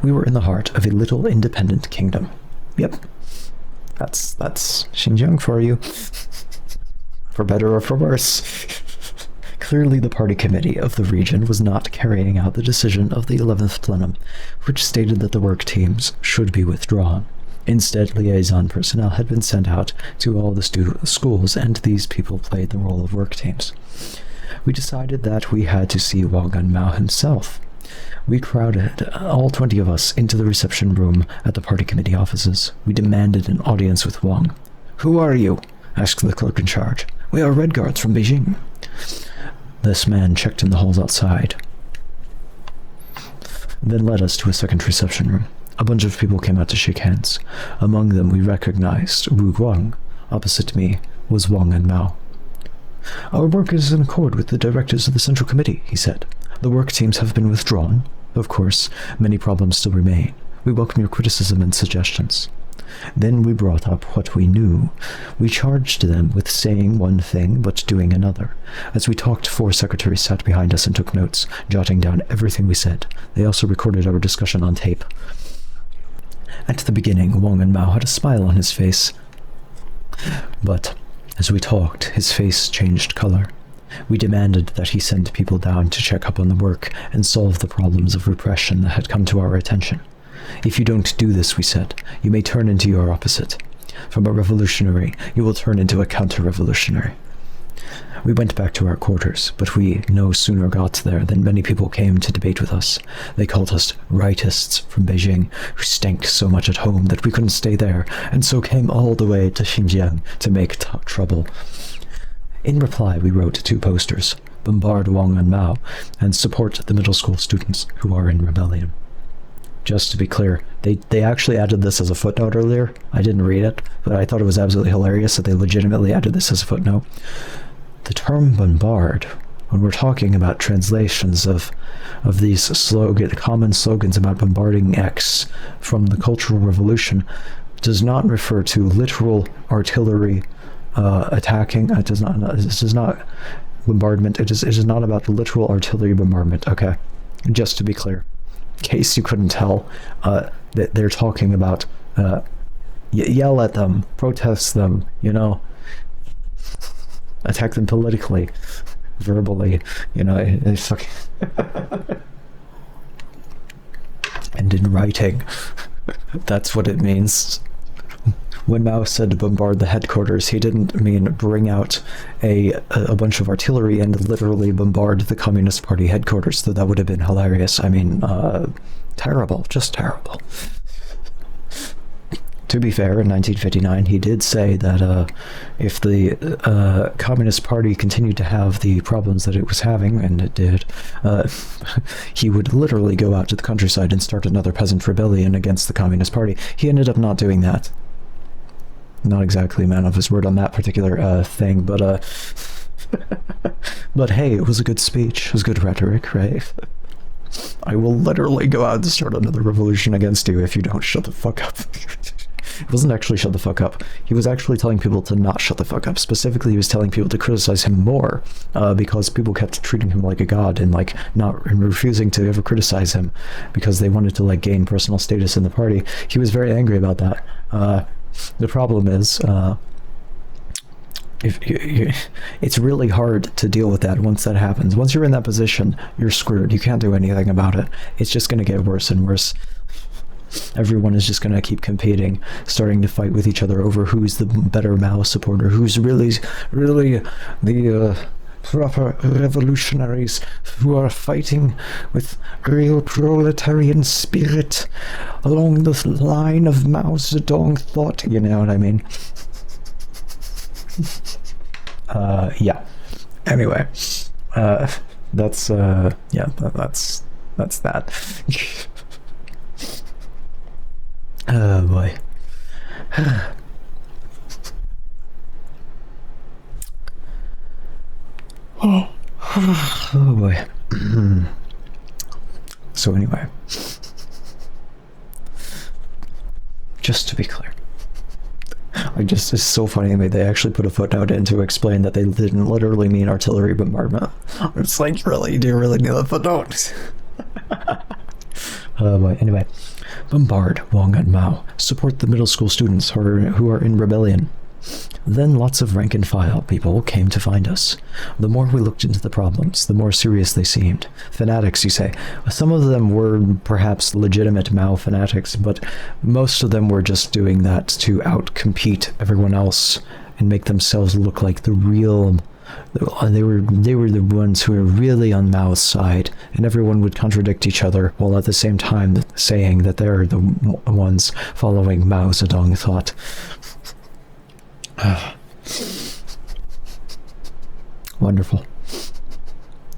We were in the heart of a little independent kingdom. Yep. That's Xinjiang for you. For better or for worse. Clearly, the party committee of the region was not carrying out the decision of the 11th plenum, which stated that the work teams should be withdrawn. Instead, liaison personnel had been sent out to all the schools, and these people played the role of work teams. We decided that we had to see Wang and Mao himself. We crowded, all 20 of us, into the reception room at the party committee offices. We demanded an audience with Wang. "Who are you?" asked the clerk in charge. "We are Red Guards from Beijing." This man checked in the halls outside, then led us to a second reception room. A bunch of people came out to shake hands. Among them we recognized Wu Guang. Opposite me was Wang and Mao. "Our work is in accord with the directives of the Central Committee," he said. "The work teams have been withdrawn. Of course, many problems still remain. We welcome your criticism and suggestions." Then we brought up what we knew. We charged them with saying one thing but doing another. As we talked, 4 secretaries sat behind us and took notes, jotting down everything we said. They also recorded our discussion on tape. At the beginning, Wang and Mao had a smile on his face. But as we talked, his face changed color. We demanded that he send people down to check up on the work and solve the problems of repression that had come to our attention. "If you don't do this," we said, "you may turn into your opposite. From a revolutionary, you will turn into a counter-revolutionary." We went back to our quarters, but we no sooner got there than many people came to debate with us. They called us rightists from Beijing, who stank so much at home that we couldn't stay there, and so came all the way to Xinjiang to make trouble. In reply, we wrote 2 posters, "Bombard Wang and Mao," and "Support the middle school students who are in rebellion." Just to be clear, they actually added this as a footnote earlier. I didn't read it, but I thought it was absolutely hilarious that they legitimately added this as a footnote. The term bombard, when we're talking about translations of these common slogans about bombarding X from the Cultural Revolution, does not refer to literal artillery attacking. It does not bombardment. It is not about the literal artillery bombardment. Okay, just to be clear. In case you couldn't tell, that they're talking about yell at them, protest them, you know, attack them politically, verbally, you know, it's like and in writing. That's what it means. When Mao said bombard the headquarters, he didn't mean bring out a bunch of artillery and literally bombard the Communist Party headquarters, though that would have been hilarious. I mean, terrible, just terrible. To be fair, in 1959, he did say that if the Communist Party continued to have the problems that it was having, and it did, he would literally go out to the countryside and start another peasant rebellion against the Communist Party. He ended up not doing that. Not exactly a man of his word on that particular thing, but but hey, it was a good speech. It was good rhetoric, right? "I will literally go out and start another revolution against you if you don't shut the fuck up." It wasn't actually shut the fuck up. He was actually telling people to not shut the fuck up. Specifically, he was telling people to criticize him more, because people kept treating him like a god and like not and refusing to ever criticize him because they wanted to like gain personal status in the party. He was very angry about that. The problem is, it's really hard to deal with that once that happens. Once you're in that position, you're screwed. You can't do anything about it. It's just going to get worse and worse. Everyone is just going to keep competing, starting to fight with each other over who's the better Mao supporter, who's really the proper revolutionaries who are fighting with real proletarian spirit along the line of Mao Zedong thought. You know what I mean? Yeah. Anyway, that's that. Oh boy. Oh boy. So anyway, just to be clear, it's so funny to me, they actually put a footnote in to explain that they didn't literally mean artillery bombardment. It's like, really? Do you really need a footnote? Oh boy. Anyway, bombard Wang and Mao. Support the middle school students who are in rebellion. Then lots of rank and file people came to find us. The more we looked into the problems, the more serious they seemed. Fanatics, you say. Some of them were perhaps legitimate Mao fanatics, but most of them were just doing that to outcompete everyone else and make themselves look like the real. They were the ones who were really on Mao's side, and everyone would contradict each other while at the same time saying that they're the ones following Mao Zedong thought. Wonderful.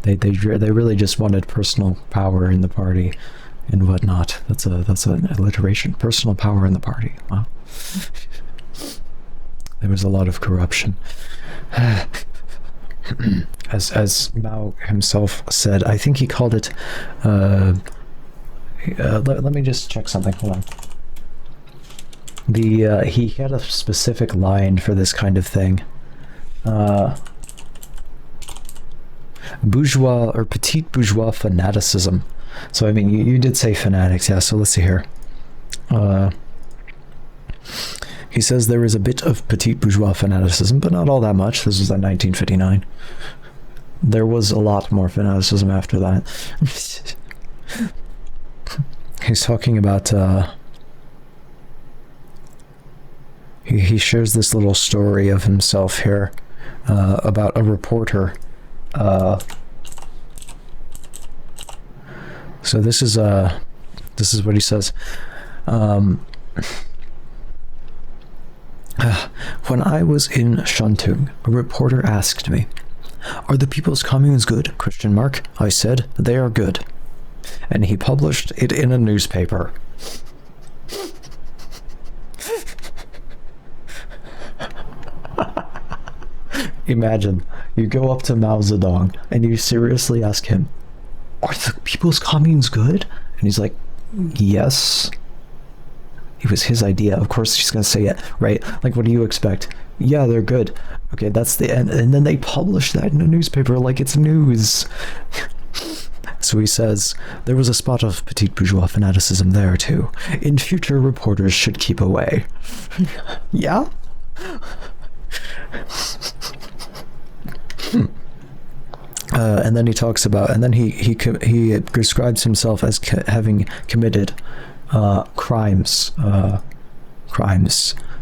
They really just wanted personal power in the party and whatnot. That's an alliteration. Personal power in the party. Wow. There was a lot of corruption. As Mao himself said, I think he called it. Let me just check something. Hold on. He had a specific line for this kind of thing. Bourgeois or petite bourgeois fanaticism. So I mean, you did say fanatics, yeah. So let's see here. He says there is a bit of petite bourgeois fanaticism, but not all that much. This was in 1959. There was a lot more fanaticism after that. He's talking about. He shares this little story of himself here about a reporter. So this is what he says. When I was in Shantung, a reporter asked me, "Are the People's Communes good?" ? I said, "They are good." And he published it in a newspaper. Imagine, you go up to Mao Zedong and you seriously ask him, "Are the People's Communes good?" And he's like, "Yes." It was his idea. Of course he's going to say it, right? Like, what do you expect? Yeah, they're good. Okay, that's the end. And then they publish that in a newspaper like it's news. So he says, there was a spot of petite bourgeois fanaticism there, too. In future, reporters should keep away. Yeah? And then he talks about, and then he describes himself as having committed crimes,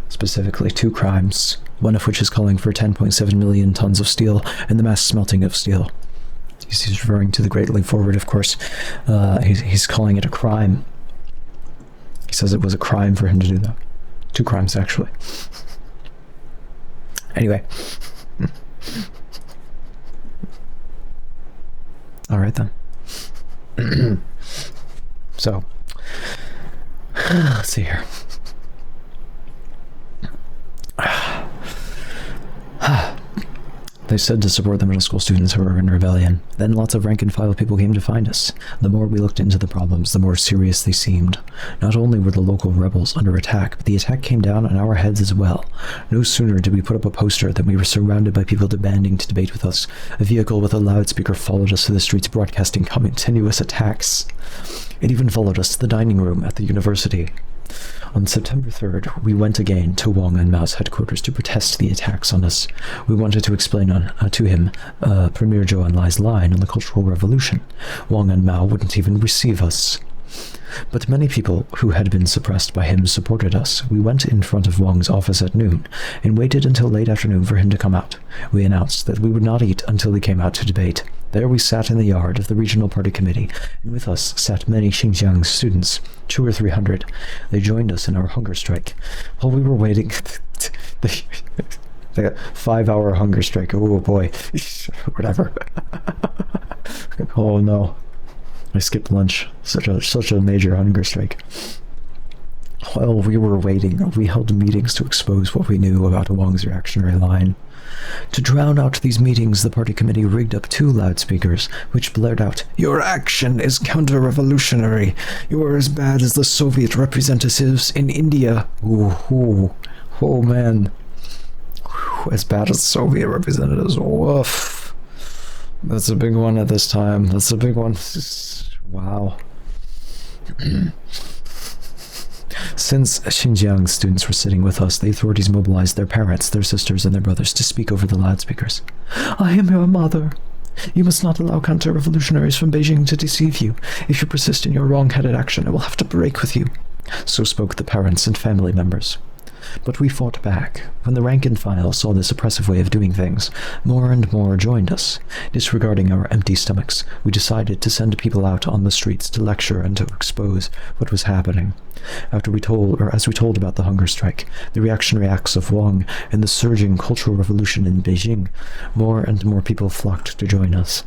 specifically 2 crimes, one of which is calling for 10.7 million tons of steel and the mass smelting of steel. He's referring to the Great Leap Forward, of course. He's calling it a crime. He says it was a crime for him to do that. 2 crimes, actually. Anyway. All right, then. So, let's see here. They said to support the middle school students who were in rebellion. Then lots of rank-and-file people came to find us. The more we looked into the problems, the more serious they seemed. Not only were the local rebels under attack, but the attack came down on our heads as well. No sooner did we put up a poster than we were surrounded by people demanding to debate with us. A vehicle with a loudspeaker followed us to the streets, broadcasting continuous attacks. It even followed us to the dining room at the university. On September 3rd, we went again to Wang and Mao's headquarters to protest the attacks on us. We wanted to explain to him Premier Zhou Enlai's line on the Cultural Revolution. Wang and Mao wouldn't even receive us. But many people who had been suppressed by him supported us. We went in front of Wang's office at noon and waited until late afternoon for him to come out. We announced that we would not eat until he came out to debate. There we sat in the yard of the regional party committee, and with us sat many Xinjiang students, 200 or 300. They joined us in our hunger strike. While we were waiting, the 5-hour hunger strike. Oh boy, whatever. Oh no, I skipped lunch. Such a major hunger strike. While we were waiting, we held meetings to expose what we knew about Wang's reactionary line. To drown out these meetings, the party committee rigged up 2 loudspeakers, which blared out, "Your action is counter-revolutionary. You are as bad as the Soviet representatives in India." Ooh, oh man. As bad as Soviet representatives. Woof. That's a big one at this time. That's a big one. Wow. Since Xinjiang students were sitting with us, the authorities mobilized their parents, their sisters, and their brothers to speak over the loudspeakers. "I am your mother. You must not allow counter-revolutionaries from Beijing to deceive you. If you persist in your wrong-headed action, I will have to break with you." So spoke the parents and family members. But we fought back. When the rank-and-file saw this oppressive way of doing things, more and more joined us. Disregarding our empty stomachs, we decided to send people out on the streets to lecture and to expose what was happening. As we told about the hunger strike, the reactionary acts of Wang, and the surging cultural revolution in Beijing, more and more people flocked to join us.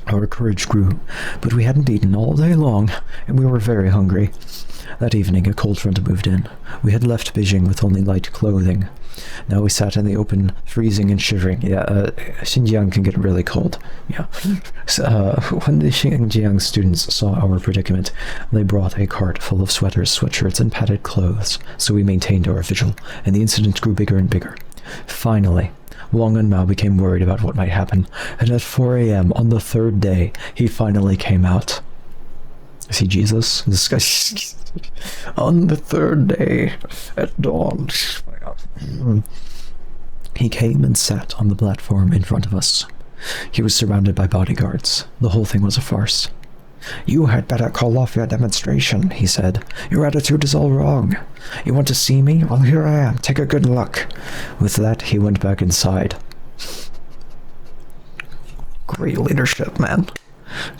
Our courage grew, but we hadn't eaten all day long, and we were very hungry. That evening, a cold front moved in. We had left Beijing with only light clothing. Now we sat in the open, freezing and shivering. Xinjiang can get really cold. When the Xinjiang students saw our predicament, they brought a cart full of sweaters, sweatshirts, and padded clothes, so we maintained our vigil, and the incident grew bigger and bigger. Finally, Wang and Mao became worried about what might happen, and at 4 a.m. on the 3rd day, he finally came out. Is he Jesus? This guy. On the 3rd day, at dawn. He came and sat on the platform in front of us. He was surrounded by bodyguards. The whole thing was a farce. "You had better call off your demonstration," he said. "Your attitude is all wrong. You want to see me? Well, here I am. Take a good look." With that, he went back inside. Great leadership, man.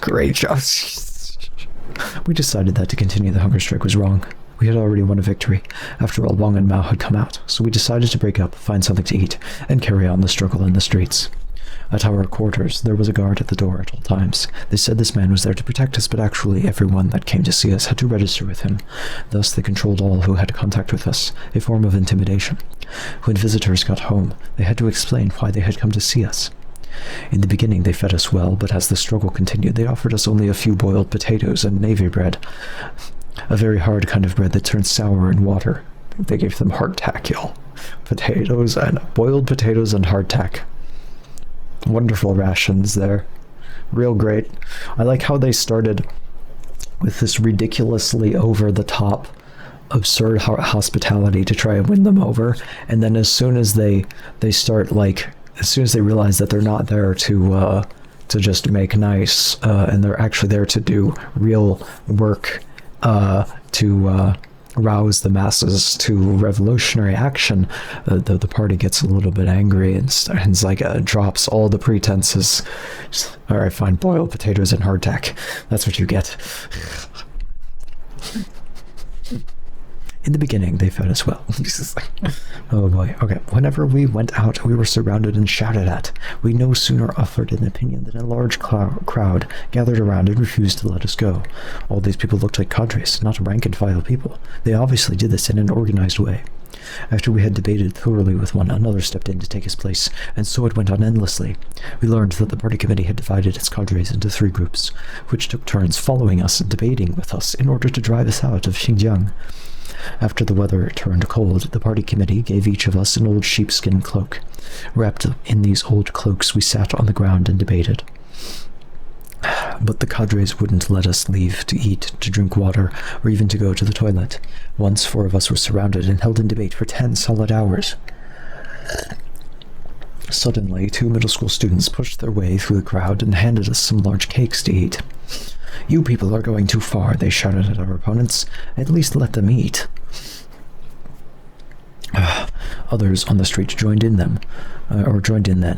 Great job. We decided that to continue the hunger strike was wrong. We had already won a victory. After all, Wang and Mao had come out, so we decided to break up, find something to eat, and carry on the struggle in the streets. At our quarters, there was a guard at the door at all times. They said this man was there to protect us, but actually everyone that came to see us had to register with him. Thus, they controlled all who had contact with us, a form of intimidation. When visitors got home, they had to explain why they had come to see us. In the beginning, they fed us well, but as the struggle continued, they offered us only a few boiled potatoes and navy bread. A very hard kind of bread that turned sour in water. They gave them hardtack, y'all. Boiled potatoes and hardtack. Wonderful rations there. Real great. I like how they started with this ridiculously over-the-top, absurd hospitality to try and win them over, and then as soon as they realize that they're not there to just make nice, and they're actually there to do real work, to rouse the masses to revolutionary action, the party gets a little bit angry and drops all the pretenses. Just, all right, fine, boiled potatoes and hardtack. That's what you get. In the beginning, they fed us well. Oh boy. Okay. Whenever we went out, we were surrounded and shouted at. We no sooner offered an opinion than a large crowd gathered around and refused to let us go. All these people looked like cadres, not rank-and-file people. They obviously did this in an organized way. After we had debated thoroughly with one, another stepped in to take his place, and so it went on endlessly. We learned that the party committee had divided its cadres into 3 groups, which took turns following us and debating with us in order to drive us out of Xinjiang. After the weather turned cold, the party committee gave each of us an old sheepskin cloak. Wrapped in these old cloaks, we sat on the ground and debated. But the cadres wouldn't let us leave to eat, to drink water, or even to go to the toilet. Once 4 of us were surrounded and held in debate for 10 solid hours. Suddenly, 2 middle school students pushed their way through the crowd and handed us some large cakes to eat. "You people are going too far," they shouted at our opponents. "At least let them eat." Others on the street joined in then,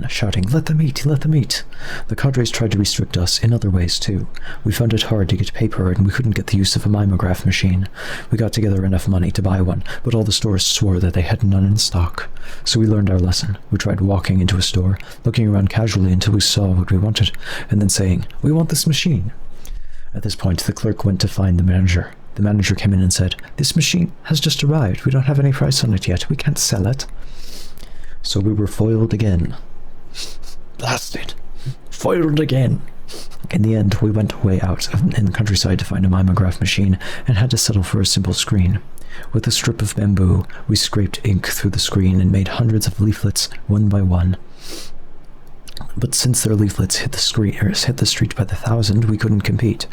shouting, "Let them eat, let them eat." The cadres tried to restrict us in other ways too. We found it hard to get paper, and we couldn't get the use of a mimeograph machine. We got together enough money to buy one, but all the stores swore that they had none in stock. So we learned our lesson. We tried walking into a store, looking around casually until we saw what we wanted, and then saying, "We want this machine." At this point, the clerk went to find the manager. The manager came in and said, "This machine has just arrived. We don't have any price on it yet. We can't sell it." So we were foiled again. Blasted. Foiled again. In the end, we went way out in the countryside to find a mimeograph machine and had to settle for a simple screen. With a strip of bamboo, we scraped ink through the screen and made hundreds of leaflets one by one. But since their leaflets hit the street by the thousand, we couldn't compete.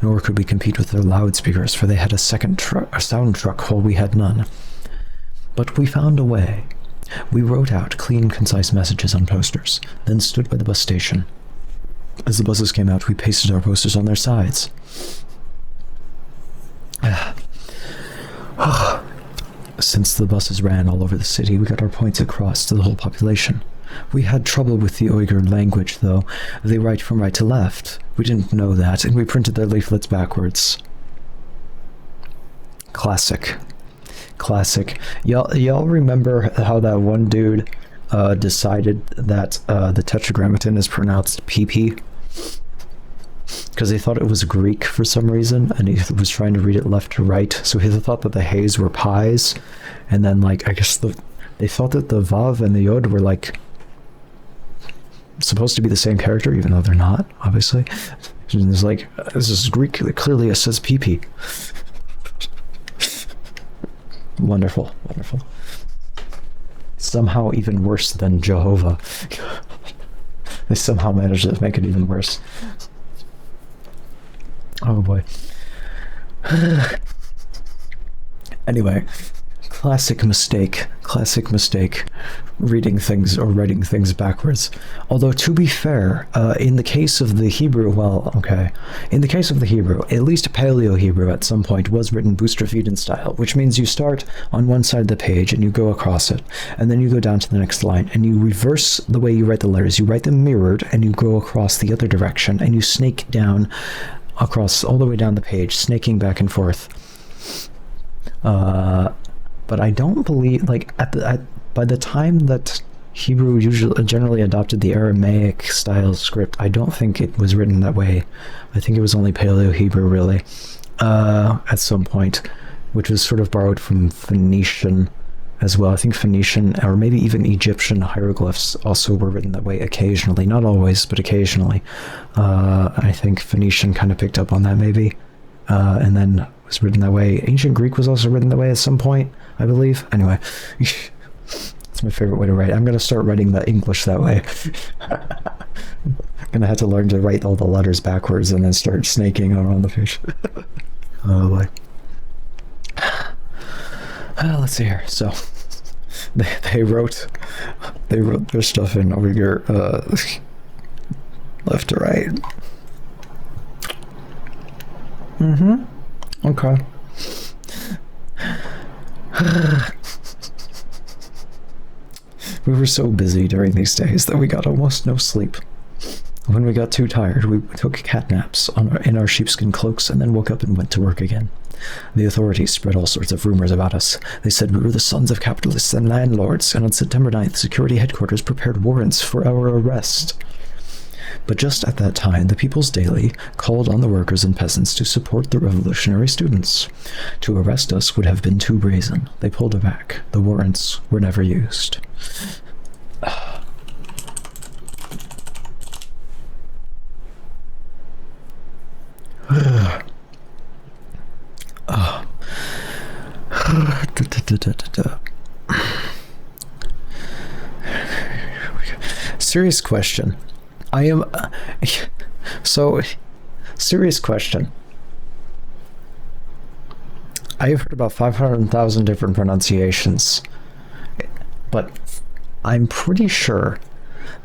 Nor could we compete with their loudspeakers, for they had a sound truck while we had none. But we found a way. We wrote out clean, concise messages on posters, then stood by the bus station. As the buses came out, we pasted our posters on their sides. Since the buses ran all over the city, we got our points across to the whole population. We had trouble with the Uyghur language, though. They write from right to left. We didn't know that, and we printed their leaflets backwards. Classic. Y'all remember how that one dude decided that the Tetragrammaton is pronounced PP? Because he thought it was Greek for some reason, and he was trying to read it left to right, so he thought that the Hays were pies, and then, like, I guess they thought that the Vav and the Yod were, like, supposed to be the same character, even though they're not, obviously. And it's like, this is Greek, clearly it says PP. Wonderful. Somehow even worse than Jehovah. They somehow managed to make it even worse. Oh boy. Anyway, classic mistake. Reading things or writing things backwards. Although, to be fair, in the case of the Hebrew, in the case of the Hebrew, at least Paleo-Hebrew at some point was written Boustrophedon style, which means you start on one side of the page and you go across it, and then you go down to the next line, and you reverse the way you write the letters. You write them mirrored, and you go across the other direction, and you snake down across all the way down the page, snaking back and forth. But I don't believe, like, by the time that Hebrew generally adopted the Aramaic style script, I don't think it was written that way. I think it was only Paleo-Hebrew, really, at some point, which was sort of borrowed from Phoenician as well. I think Phoenician, or maybe even Egyptian hieroglyphs also were written that way occasionally. Not always, but occasionally. I think Phoenician kind of picked up on that, maybe, and then was written that way. Ancient Greek was also written that way at some point, I believe. Anyway. It's my favorite way to write. I'm going to start writing the English that way. I'm going to have to learn to write all the letters backwards and then start snaking around the page. Oh boy. Let's see here. So, they wrote their stuff in over here, left to right. Okay. We were so busy during these days that we got almost no sleep. When we got too tired, we took cat naps in our sheepskin cloaks and then woke up and went to work again. The authorities spread all sorts of rumors about us. They said we were the sons of capitalists and landlords, and on September 9th, security headquarters prepared warrants for our arrest. But just at that time, the People's Daily called on the workers and peasants to support the revolutionary students. To arrest us would have been too brazen. They pulled it back. The warrants were never used. Serious question. Serious question. I have heard about 500,000 different pronunciations, but I'm pretty sure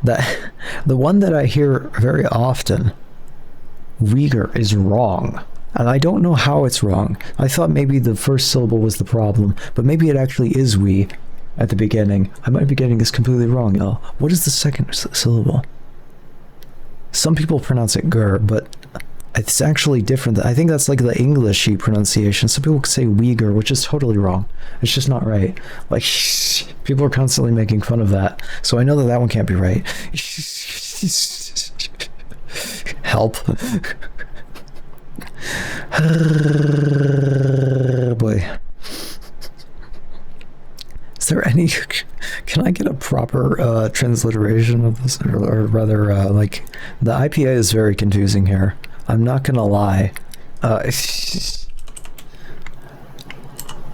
that the one that I hear very often, Uyghur, is wrong. And I don't know how it's wrong. I thought maybe the first syllable was the problem, but maybe it actually is we at the beginning. I might be getting this completely wrong, y'all. What is the second syllable? Some people pronounce it gur, but it's actually different. I think that's like the Englishy pronunciation. Some people say Uyghur, which is totally wrong. It's just not right. Like, people are constantly making fun of that. So I know that that one can't be right. Help. Boy. Is there any... Can I get a proper transliteration of this? Or rather, like, the IPA is very confusing here. I'm not gonna lie.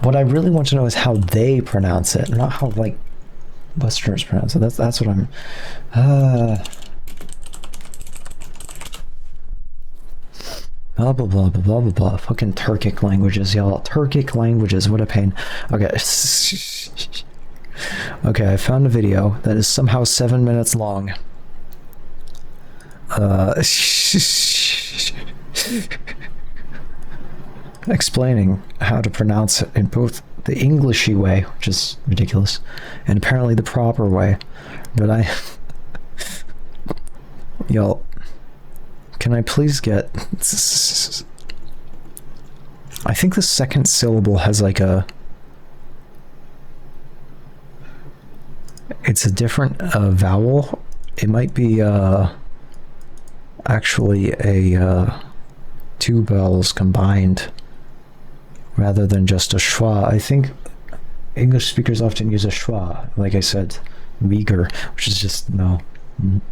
What I really want to know is how they pronounce it, not how, like, Westerners pronounce it. That's what I'm... Blah, blah, blah, blah, blah, blah, blah. Fucking Turkic languages, y'all. Turkic languages, what a pain. Okay. Okay, I found a video that is somehow 7 minutes long. Explaining how to pronounce it in both the Englishy way, which is ridiculous, and apparently the proper way. But y'all, can I please get... I think the second syllable has like a... It's a different vowel. It might be actually a two vowels combined rather than just a schwa. I think English speakers often use a schwa, like I said, Uyghur, which is just, no,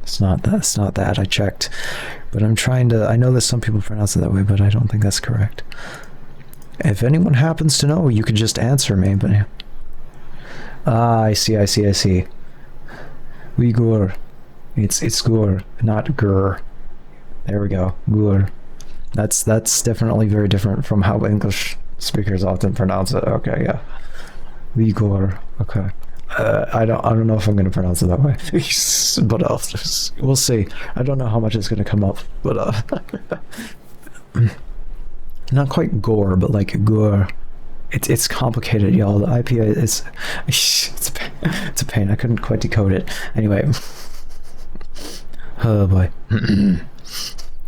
it's not that. It's not that. I checked. But I'm trying to... I know that some people pronounce it that way, but I don't think that's correct. If anyone happens to know, you could just answer me, but... Ah, I see. Uyghur. It's gur, not gur. There we go. Gur. That's definitely very different from how English speakers often pronounce it. Okay, yeah. Uyghur. Okay. I don't know if I'm going to pronounce it that way, but we'll see. I don't know how much it's going to come up, but not quite gore, but like gore. It's complicated, y'all. The IPA is it's a pain. I couldn't quite decode it. Anyway, oh boy,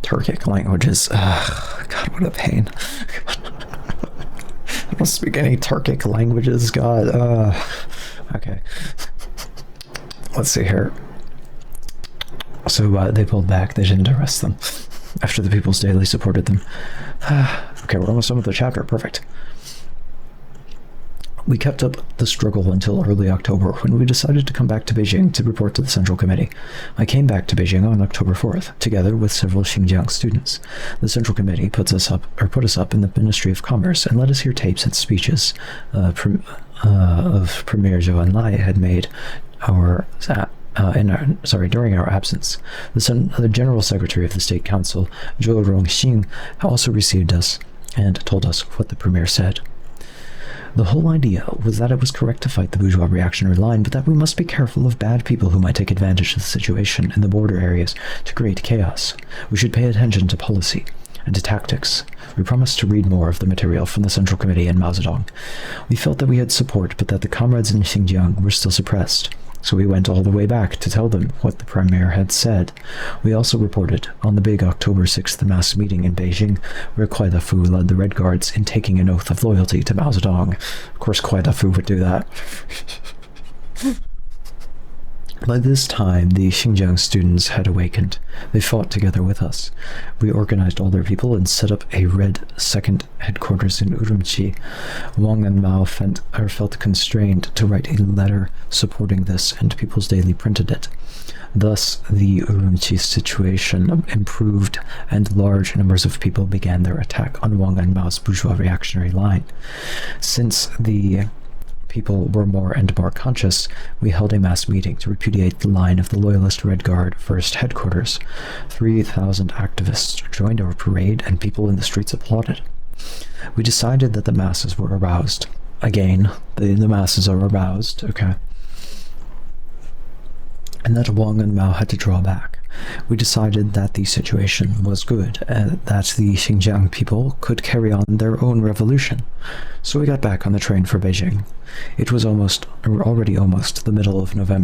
Turkic languages. God, what a pain. I don't speak any Turkic languages. God. Okay. Let's see here. So they pulled back. They didn't arrest them after the People's Daily supported them. Okay, we're almost done with the chapter. Perfect. We kept up the struggle until early October, when we decided to come back to Beijing to report to the Central Committee. I came back to Beijing on October 4th, together with several Xinjiang students. The Central Committee put us up in the Ministry of Commerce and let us hear tapes and speeches of Premier Zhou Enlai had made during our absence. The General Secretary of the State Council, Zhou Rongxing, also received us and told us what the Premier said. The whole idea was that it was correct to fight the bourgeois reactionary line, but that we must be careful of bad people who might take advantage of the situation in the border areas to create chaos. We should pay attention to policy and to tactics. We promised to read more of the material from the Central Committee in Mao Zedong. We felt that we had support, but that the comrades in Xinjiang were still suppressed. So we went all the way back to tell them what the Premier had said. We also reported on the big October 6th mass meeting in Beijing, where Kwai Da-fu led the Red Guards in taking an oath of loyalty to Mao Zedong. Of course, Kwai Da-fu would do that. By this time, the Xinjiang students had awakened. They fought together with us. We organized all their people and set up a Red Second headquarters in Urumqi. Wang and Mao felt constrained to write a letter supporting this, and People's Daily printed it. Thus, the Urumqi situation improved, and large numbers of people began their attack on Wang and Mao's bourgeois reactionary line. Since the people were more and more conscious, we held a mass meeting to repudiate the line of the Loyalist Red Guard First Headquarters. 3,000 activists joined our parade, and people in the streets applauded. We decided that the masses were aroused. Again, the masses are aroused, okay? And that Wang and Mao had to draw back. We decided that the situation was good, and that the Xinjiang people could carry on their own revolution. So we got back on the train for Beijing. It was already almost the middle of November.